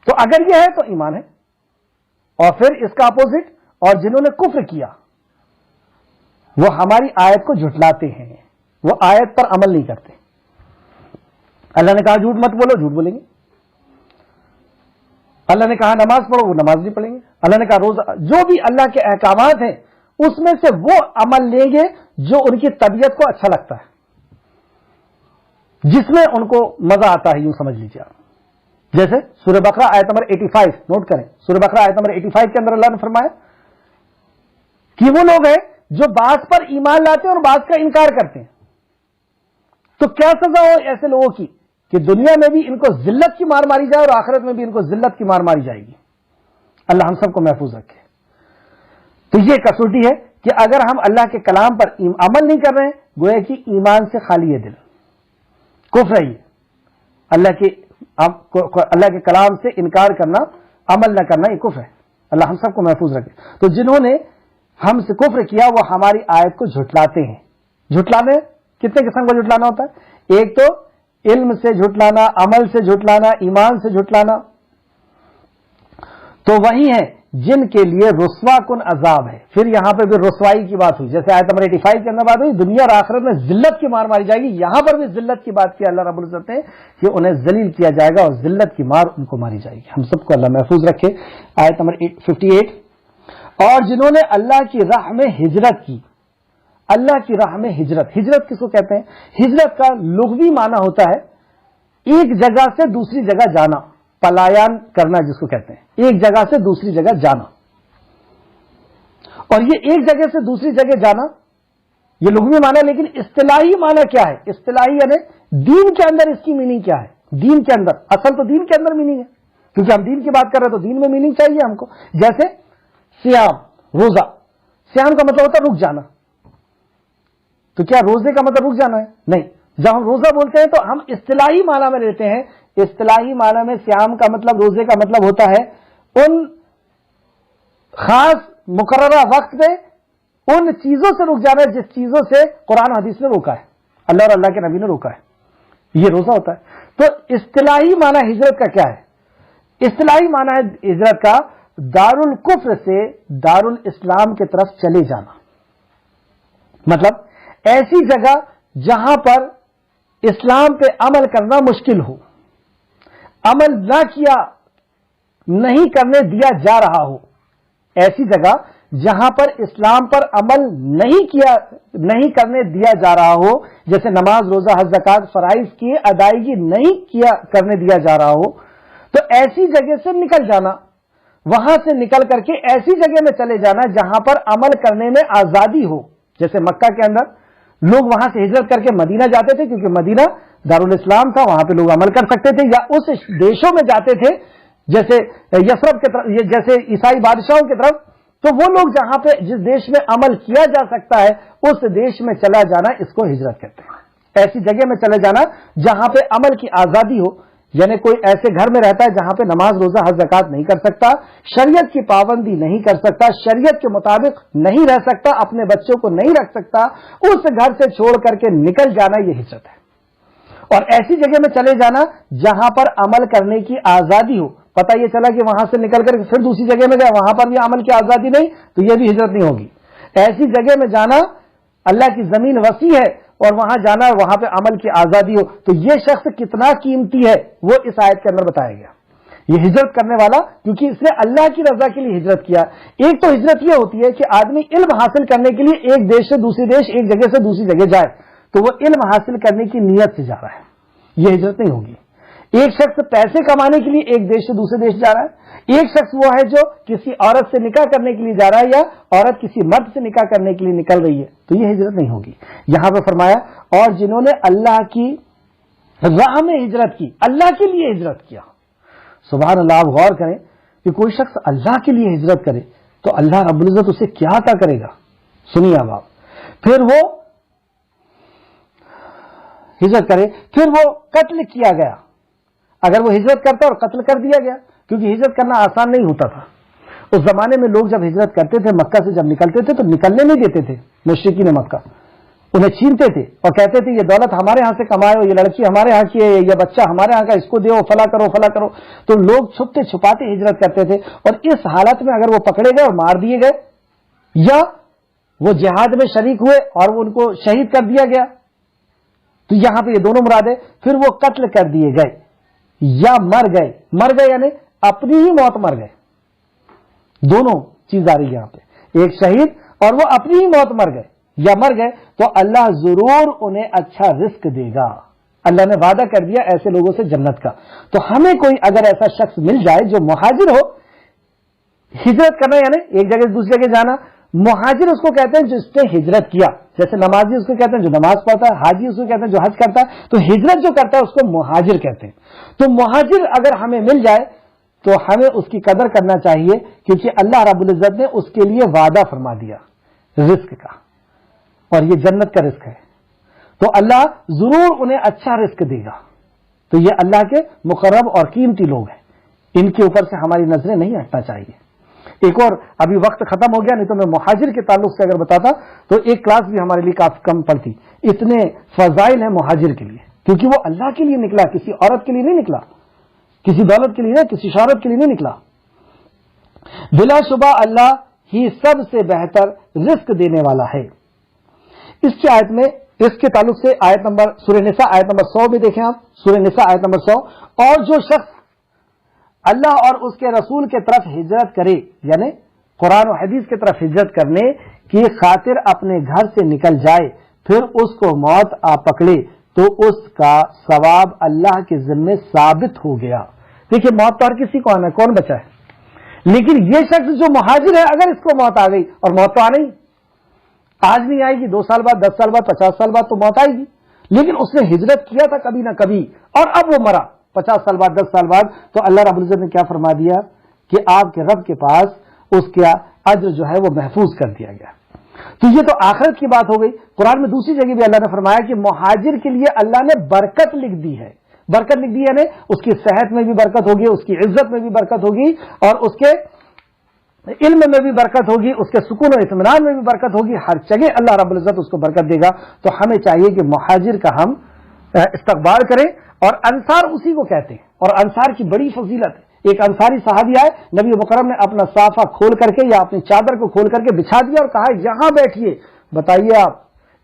تو اگر یہ ہے تو ایمان ہے. اور پھر اس کا اپوزٹ, اور جنہوں نے کفر کیا وہ ہماری آیت کو جھٹلاتے ہیں، وہ آیت پر عمل نہیں کرتے۔ اللہ نے کہا جھوٹ مت بولو، جھوٹ بولیں گے۔ اللہ نے کہا نماز پڑھو، وہ نماز نہیں پڑھیں گے۔ اللہ نے کہا روزہ، جو بھی اللہ کے احکامات ہیں اس میں سے وہ عمل لیں گے جو ان کی طبیعت کو اچھا لگتا ہے، جس میں ان کو مزہ آتا ہے، یوں سمجھ لیجیے آپ۔ جیسے سورہ بقرہ آیت نمبر 85 نوٹ کریں، سورہ بقرہ آیت نمبر 85 کے اندر اللہ نے فرمایا کہ وہ لوگ ہیں جو بعض پر ایمان لاتے ہیں اور بعض کا انکار کرتے ہیں، تو کیا سزا ہو ایسے لوگوں کی کہ دنیا میں بھی ان کو ذلت کی مار ماری جائے اور آخرت میں بھی ان کو ذلت کی مار ماری جائے گی۔ اللہ ہم سب کو محفوظ رکھے۔ تو یہ کسوٹی ہے کہ اگر ہم اللہ کے کلام پر عمل نہیں کر رہے ہیں، گویا کہ ایمان سے خالی ہے دل، کفر ہے یہ۔ اللہ کے کلام سے انکار کرنا، عمل نہ کرنا، یہ کفر ہے۔ اللہ ہم سب کو محفوظ رکھے۔ تو جنہوں نے ہم سے کفر کیا وہ ہماری آیت کو جھٹلاتے ہیں۔ جھٹلانے کتنے قسم کا جھٹلانا ہوتا ہے؟ ایک تو علم سے جھٹلانا، عمل سے جھٹلانا، ایمان سے جھٹلانا، تو وہی ہیں جن کے لیے رسوا کن عذاب ہے۔ پھر یہاں پہ بھی رسوائی کی بات ہوئی، جیسے آیت نمبر 85 کے اندر بات ہوئی دنیا اور آخرت میں ذلت کی مار ماری جائے گی، یہاں پر بھی ذلت کی بات کی اللہ رب العزت نے کہ انہیں ذلیل کیا جائے گا اور ذلت کی مار ان کو ماری جائے گی۔ ہم سب کو اللہ محفوظ رکھے۔ آیت نمبر 58، اور جنہوں نے اللہ کی راہ میں ہجرت کی۔ اللہ کی راہ میں ہجرت، ہجرت کس کو کہتے ہیں؟ ہجرت کا لغوی معنی ہوتا ہے ایک جگہ سے دوسری جگہ جانا، پلایان کرنا جس کو کہتے ہیں، ایک جگہ سے دوسری جگہ جانا۔ اور یہ ایک جگہ سے دوسری جگہ جانا یہ لغوی معنی، لیکن اصطلاحی معنی کیا ہے؟ اصطلاحی یعنی دین کے اندر اس کی میننگ کیا ہے؟ دین کے اندر، اصل تو دین کے اندر میننگ ہے، کیونکہ ہم دین کی بات کر رہے ہیں تو دین میں میننگ چاہیے ہم کو۔ جیسے سیام، روزہ، سیام کا مطلب ہوتا ہے رک جانا، تو کیا روزے کا مطلب رک جانا ہے؟ نہیں۔ جب ہم روزہ بولتے ہیں تو ہم اصطلاحی معنی میں لیتے ہیں، اصطلاحی معنی میں سیام کا مطلب، روزے کا مطلب ہوتا ہے ان خاص مقررہ وقت میں ان چیزوں سے رک جانا جس چیزوں سے قرآن حدیث نے روکا ہے، اللہ اور اللہ کے نبی نے روکا ہے، یہ روزہ ہوتا ہے۔ تو اصطلاحی معنی ہجرت کا کیا ہے؟ اصطلاحی معنی ہے ہجرت کا دار الکفر سے دار الاسلام کی طرف چلے جانا، مطلب ایسی جگہ جہاں پر اسلام پہ عمل کرنا مشکل ہو، عمل نہ کیا، نہیں کرنے دیا جا رہا ہو، ایسی جگہ جہاں پر اسلام پر عمل نہیں کرنے دیا جا رہا ہو، جیسے نماز، روزہ، حج، زکات فرائض کی ادائیگی نہیں کرنے دیا جا رہا ہو، تو ایسی جگہ سے نکل جانا، وہاں سے نکل کر کے ایسی جگہ میں چلے جانا جہاں پر عمل کرنے میں آزادی ہو۔ جیسے مکہ کے اندر لوگ وہاں سے ہجرت کر کے مدینہ جاتے تھے کیونکہ مدینہ دارالاسلام تھا، وہاں پہ لوگ عمل کر سکتے تھے، یا اس دیشوں میں جاتے تھے جیسے یثرب کی طرف، جیسے عیسائی بادشاہوں کی طرف، تو وہ لوگ جہاں پہ جس دیش میں عمل کیا جا سکتا ہے اس دیش میں چلا جانا، اس کو ہجرت کہتے ہیں۔ ایسی جگہ میں چلے جانا جہاں پہ عمل کی آزادی ہو، یعنی کوئی ایسے گھر میں رہتا ہے جہاں پہ نماز، روزہ، حج، زکات نہیں کر سکتا، شریعت کی پابندی نہیں کر سکتا، شریعت کے مطابق نہیں رہ سکتا، اپنے بچوں کو نہیں رکھ سکتا، اس گھر سے چھوڑ کر کے نکل جانا یہ ہجرت ہے۔ اور ایسی جگہ میں چلے جانا جہاں پر عمل کرنے کی آزادی ہو، پتہ یہ چلا کہ وہاں سے نکل کر پھر دوسری جگہ میں گیا، وہاں پر بھی عمل کی آزادی نہیں، تو یہ بھی ہجرت نہیں ہوگی۔ ایسی جگہ میں جانا، اللہ کی زمین وسیع ہے اور وہاں جانا اور وہاں پہ عمل کی آزادی ہو، تو یہ شخص کتنا قیمتی ہے وہ اس آیت کے اندر بتایا گیا۔ یہ ہجرت کرنے والا، کیونکہ اس نے اللہ کی رضا کے لیے ہجرت کیا۔ ایک تو ہجرت یہ ہوتی ہے کہ آدمی علم حاصل کرنے کے لیے ایک دیش سے دوسری دیش، ایک جگہ سے دوسری جگہ جائے، تو وہ علم حاصل کرنے کی نیت سے جا رہا ہے، یہ ہجرت نہیں ہوگی۔ ایک شخص پیسے کمانے کے لیے ایک دیش سے دوسرے دیش جا رہا ہے، ایک شخص وہ ہے جو کسی عورت سے نکاح کرنے کے لیے جا رہا ہے یا عورت کسی مرد سے نکاح کرنے کے لیے نکل رہی ہے، تو یہ ہجرت نہیں ہوگی۔ یہاں پہ فرمایا اور جنہوں نے اللہ کی راہ میں ہجرت کی، اللہ کے لیے ہجرت کیا۔ سبحان اللہ، آپ غور کریں کہ کوئی شخص اللہ کے لیے ہجرت کرے تو اللہ رب العزت اسے کیا عطا کرے گا۔ سنیے اب آپ، پھر وہ ہجرت کرے، پھر وہ قتل کیا گیا، اگر وہ ہجرت کرتا اور قتل کر دیا گیا، کیونکہ ہجرت کرنا آسان نہیں ہوتا تھا اس زمانے میں۔ لوگ جب ہجرت کرتے تھے مکہ سے، جب نکلتے تھے تو نکلنے نہیں دیتے تھے مشرکین مکہ، انہیں چھینتے تھے اور کہتے تھے یہ دولت ہمارے ہاں سے کمائے ہو، یہ لڑکی ہمارے ہاں کی ہے، یہ بچہ ہمارے ہاں کا، اس کو دیو، فلا کرو فلا کرو۔ تو لوگ چھپتے چھپاتے ہجرت کرتے تھے، اور اس حالت میں اگر وہ پکڑے گئے اور مار دیے گئے یا وہ جہاد میں شریک ہوئے اور وہ ان کو شہید کر دیا گیا، تو یہاں پہ یہ دونوں مراد ہے. پھر وہ قتل کر دیے گئے یا مر گئے یعنی اپنی ہی موت مر گئے. دونوں چیز آ رہی ہے یہاں پہ، ایک شہید اور وہ اپنی ہی موت مر گئے یا مر گئے، تو اللہ ضرور انہیں اچھا رزق دے گا. اللہ نے وعدہ کر دیا ایسے لوگوں سے جنت کا. تو ہمیں کوئی اگر ایسا شخص مل جائے جو مہاجر ہو، ہجرت کرنا یعنی ایک جگہ سے دوسری جگہ جانا، مہاجر اس کو کہتے ہیں جس نے ہجرت کیا. جیسے نمازی اس کو کہتے ہیں جو نماز پڑھتا ہے، حاجی اس کو کہتے ہیں جو حج کرتا ہے. تو ہجرت جو کرتا ہے اس کو مہاجر کہتے ہیں. تو مہاجر اگر ہمیں مل جائے تو ہمیں اس کی قدر کرنا چاہیے، کیونکہ اللہ رب العزت نے اس کے لیے وعدہ فرما دیا رزق کا، اور یہ جنت کا رزق ہے. تو اللہ ضرور انہیں اچھا رزق دے گا. تو یہ اللہ کے مقرب اور قیمتی لوگ ہیں، ان کے اوپر سے ہماری نظریں نہیں ہٹنا چاہیے. ایک اور ابھی وقت ختم ہو گیا، نہیں تو میں مہاجر کے تعلق سے اگر بتاتا تو ایک کلاس بھی ہمارے لیے کافی کم پڑتی. اتنے فضائل ہیں مہاجر کے لیے، کیونکہ وہ اللہ کے لیے نکلا، کسی عورت کے لیے نہیں نکلا، کسی دولت کے لیے نہیں، کسی شہرت کے لیے نہیں نکلا. بلا شبہ اللہ ہی سب سے بہتر رزق دینے والا ہے. اس کی آیت میں، اس کے تعلق سے آیت نمبر سورہ نساء آیت نمبر 100 میں دیکھیں آپ، سورہ نساء آیت نمبر 100. اور جو شخص اللہ اور اس کے رسول کے طرف ہجرت کرے، یعنی قرآن و حدیث کی طرف ہجرت کرنے کی خاطر اپنے گھر سے نکل جائے، پھر اس کو موت آ پکڑے تو اس کا ثواب اللہ کے ذمے ثابت ہو گیا. دیکھیے موت تو ہر کسی کو آنا ہے، کون بچا ہے؟ لیکن یہ شخص جو مہاجر ہے، اگر اس کو موت آ گئی، اور موت تو آنا ہی، آج نہیں آئے گی، 2 سال بعد، 10 سال بعد، 50 سال بعد تو موت آئے گی. لیکن اس نے ہجرت کیا تھا کبھی نہ کبھی، اور اب وہ مرا 50 سال بعد، 10 سال بعد، تو اللہ رب العزت نے کیا فرما دیا کہ آپ کے رب کے پاس اس کا اجر جو ہے وہ محفوظ کر دیا گیا. تو یہ تو آخرت کی بات ہو گئی. قرآن میں دوسری جگہ بھی اللہ نے فرمایا کہ مہاجر کے لیے اللہ نے برکت لکھ دی ہے. برکت لکھ دی یعنی اس کی صحت میں بھی برکت ہوگی، اس کی عزت میں بھی برکت ہوگی، اور اس کے علم میں بھی برکت ہوگی، اس کے سکون و اطمینان میں بھی برکت ہوگی. ہر جگہ اللہ رب العزت اس کو برکت دے گا. تو ہمیں چاہیے کہ مہاجر کا ہم استقبال کریں، اور انصار اسی کو کہتے ہیں، اور انصار کی بڑی فضیلت ہے. ایک انصاری صحابی آئے، نبی مکرم نے اپنا صافہ کھول کر کے یا اپنی چادر کو کھول کر کے بچھا دیا اور کہا یہاں بیٹھیے، بتائیے آپ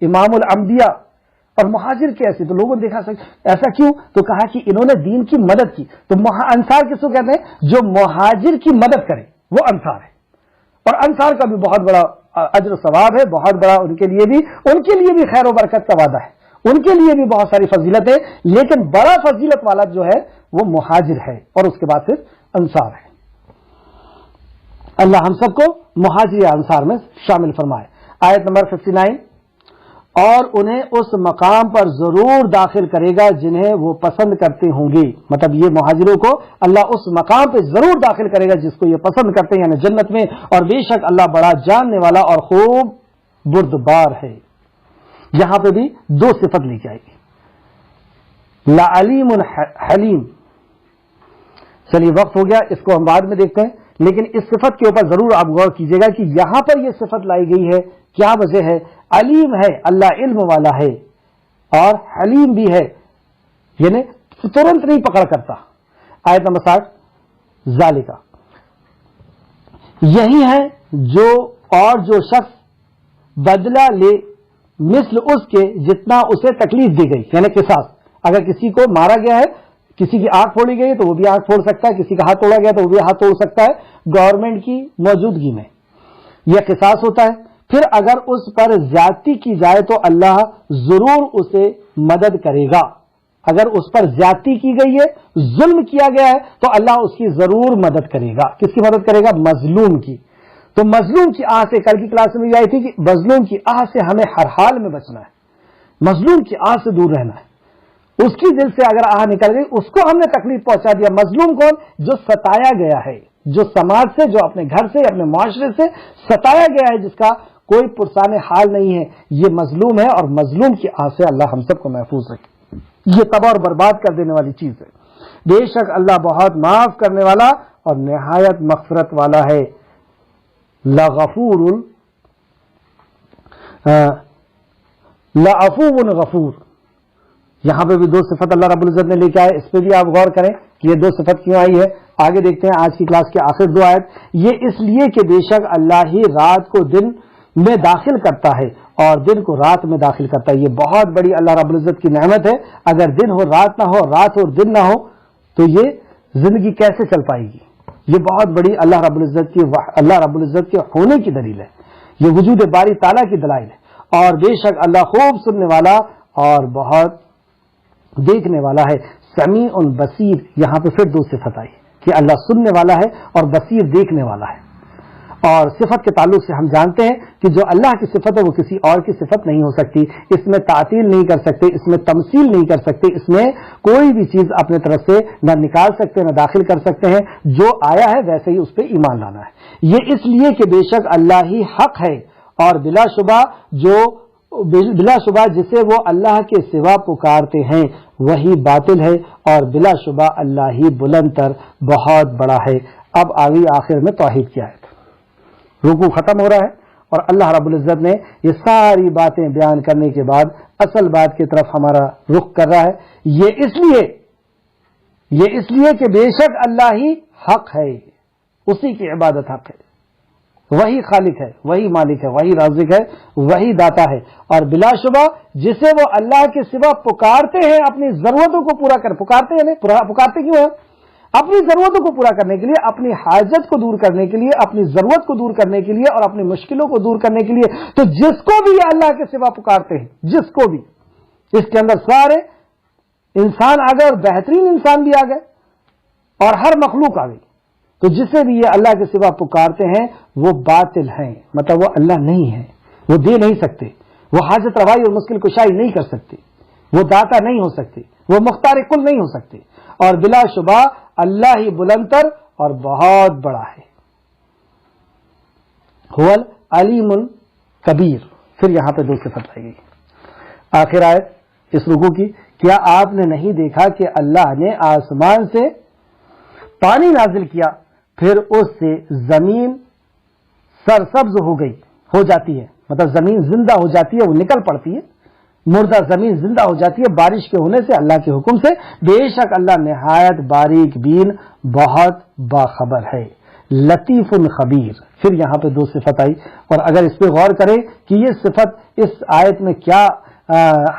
امام الانبیاء اور مہاجر کیسے؟ تو لوگوں نے دیکھا ایسا کیوں؟ تو کہا کہ انہوں نے دین کی مدد کی. تو انصار کس کو کہتے ہیں؟ جو مہاجر کی مدد کرے وہ انصار ہے. اور انصار کا بھی بہت بڑا اجر و ثواب ہے، بہت بڑا ان کے لیے بھی خیر و برکت کا وعدہ ہے، ان کے لیے بھی بہت ساری فضیلت ہے. لیکن بڑا فضیلت والا جو ہے وہ مہاجر ہے، اور اس کے بعد پھر انصار ہے. اللہ ہم سب کو مہاجر انصار میں شامل فرمائے. آیت نمبر 59. اور انہیں اس مقام پر ضرور داخل کرے گا جنہیں وہ پسند کرتے ہوں گے. مطلب یہ مہاجروں کو اللہ اس مقام پہ ضرور داخل کرے گا جس کو یہ پسند کرتے ہیں، یعنی جنت میں. اور بے شک اللہ بڑا جاننے والا اور خوب بردبار ہے. یہاں پہ بھی 2 صفت لی جائے گی، لعلیم حلیم. چلیے وقت ہو گیا، اس کو ہم بعد میں دیکھتے ہیں. لیکن اس صفت کے اوپر ضرور آپ غور کیجئے گا کہ یہاں پر یہ صفت لائی گئی ہے، کیا وجہ ہے؟ علیم ہے، اللہ علم والا ہے، اور حلیم بھی ہے، یعنی ترنت نہیں پکڑ کرتا. آیت نمبر 60. ذالکا، یہی ہے جو شخص بدلہ لے مثل اس کے جتنا اسے تکلیف دی گئی، یعنی قصاص. اگر کسی کو مارا گیا ہے، کسی کی آنکھ پھوڑی گئی تو وہ بھی آنکھ پھوڑ سکتا ہے، کسی کا ہاتھ توڑا گیا تو وہ بھی ہاتھ توڑ سکتا ہے گورنمنٹ کی موجودگی میں. یہ قصاص ہوتا ہے. پھر اگر اس پر زیادتی کی جائے تو اللہ ضرور اسے مدد کرے گا. اگر اس پر زیادتی کی گئی ہے، ظلم کیا گیا ہے، تو اللہ اس کی ضرور مدد کرے گا. کس کی مدد کرے گا؟ مظلوم کی. تو مظلوم کی آہ سے کل کی کلاس میں بھی آئی تھی کہ مظلوم کی آہ سے ہمیں ہر حال میں بچنا ہے، مظلوم کی آہ سے دور رہنا ہے. اس کی دل سے اگر آہ نکل گئی، اس کو ہم نے تکلیف پہنچا دیا. مظلوم کون؟ جو ستایا گیا ہے، جو سماج سے، جو اپنے گھر سے، اپنے معاشرے سے ستایا گیا ہے، جس کا کوئی پرسان حال نہیں ہے، یہ مظلوم ہے. اور مظلوم کی آہ سے اللہ ہم سب کو محفوظ رکھے. یہ تباہ اور برباد کر دینے والی چیز ہے. بے شک اللہ بہت معاف کرنے والا اور نہایت مغفرت والا ہے. لعفو غفور. یہاں پہ بھی 2 صفت اللہ رب العزت نے لے کے آئے، اس پہ بھی آپ غور کریں کہ یہ 2 صفت کیوں آئی ہے. آگے دیکھتے ہیں آج کی کلاس کے آخر 2 آیت. یہ اس لیے کہ بے شک اللہ ہی رات کو دن میں داخل کرتا ہے اور دن کو رات میں داخل کرتا ہے. یہ بہت بڑی اللہ رب العزت کی نعمت ہے. اگر دن ہو رات نہ ہو، رات اور دن نہ ہو تو یہ زندگی کیسے چل پائے گی؟ یہ بہت بڑی اللہ رب العزت کے ہونے کی دلیل ہے. یہ وجود باری تعالیٰ کی دلائل ہے. اور بے شک اللہ خوب سننے والا اور بہت دیکھنے والا ہے. سمیع بصیر، یہاں پہ پھر 2 صفت آئی کہ اللہ سننے والا ہے اور بصیر دیکھنے والا ہے. اور صفت کے تعلق سے ہم جانتے ہیں کہ جو اللہ کی صفت ہے وہ کسی اور کی صفت نہیں ہو سکتی. اس میں تعطیل نہیں کر سکتے، اس میں تمثیل نہیں کر سکتے، اس میں کوئی بھی چیز اپنے طرف سے نہ نکال سکتے نہ داخل کر سکتے ہیں. جو آیا ہے ویسے ہی اس پہ ایمان لانا ہے. یہ اس لیے کہ بے شک اللہ ہی حق ہے اور بلا شبہ جسے وہ اللہ کے سوا پکارتے ہیں وہی باطل ہے اور بلا شبہ اللہ ہی بلند تر بہت بڑا ہے. اب آگے آخر میں توحید کی آیت، رکوع ختم ہو رہا ہے اور اللہ رب العزت نے یہ ساری باتیں بیان کرنے کے بعد اصل بات کی طرف ہمارا رخ کر رہا ہے. یہ اس لیے کہ بے شک اللہ ہی حق ہے، اسی کی عبادت حق ہے. وہی خالق ہے، وہی مالک ہے، وہی رازق ہے، وہی داتا ہے. اور بلا شبہ جسے وہ اللہ کے سوا پکارتے ہیں اپنی ضرورتوں کو پورا کر، پکارتے کیوں ہیں؟ اپنی ضرورتوں کو پورا کرنے کے لیے، اپنی حاجت کو دور کرنے کے لیے، اپنی ضرورت کو دور کرنے کے لیے اور اپنی مشکلوں کو دور کرنے کے لیے. تو جس کو بھی یہ اللہ کے سوا پکارتے ہیں، جس کو بھی، اس کے اندر سارے انسان آ گئے اور بہترین انسان بھی آ گئے اور ہر مخلوق آ گئی. تو جسے بھی یہ اللہ کے سوا پکارتے ہیں وہ باطل ہیں، مطلب وہ اللہ نہیں ہے، وہ دے نہیں سکتے، وہ حاجت روائی اور مشکل کشائی نہیں کر سکتے، وہ داتا نہیں ہو سکتے، وہ مختار کل نہیں ہو سکتے. اور بلا شبہ اللہ ہی بلندتر اور بہت بڑا ہے. هو العلیم الکبیر. پھر یہاں پہ 2 صفت آئی گئی. آخر آیت اس رکوع کی، کیا آپ نے نہیں دیکھا کہ اللہ نے آسمان سے پانی نازل کیا، پھر اس سے زمین سرسبز ہو جاتی ہے، مطلب زمین زندہ ہو جاتی ہے، وہ نکل پڑتی ہے. مردہ زمین زندہ ہو جاتی ہے بارش کے ہونے سے، اللہ کے حکم سے. بے شک اللہ نہایت باریک بین بہت باخبر ہے. لطیف خبیر. پھر یہاں پہ 2 صفت آئی اور اگر اس پہ غور کریں کہ یہ صفت اس آیت میں کیا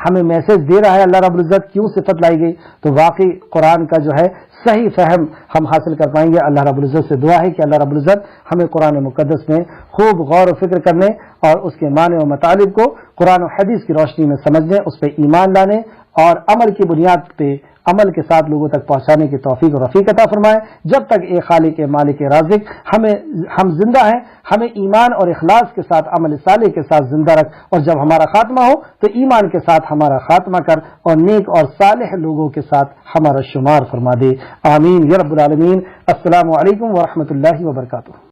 ہمیں میسج دے رہا ہے، اللہ رب العزت کیوں صفت لائی گئی، تو واقعی قرآن کا جو ہے صحیح فہم ہم حاصل کر پائیں گے. اللہ رب العزت سے دعا ہے کہ اللہ رب العزت ہمیں قرآن مقدس میں خوب غور و فکر کرنے اور اس کے معنی و مطالب کو قرآن و حدیث کی روشنی میں سمجھنے، اس پہ ایمان لانے اور عمل کی بنیاد پہ عمل کے ساتھ لوگوں تک پہنچانے کی توفیق اور رفیق عطا فرمائے. جب تک ایک خالق مالک رازق ہم زندہ ہیں، ہمیں ایمان اور اخلاص کے ساتھ عمل صالح کے ساتھ زندہ رکھ، اور جب ہمارا خاتمہ ہو تو ایمان کے ساتھ ہمارا خاتمہ کر اور نیک اور صالح لوگوں کے ساتھ ہمارا شمار فرما دے. آمین یا رب العالمین. السلام علیکم ورحمۃ اللہ وبرکاتہ.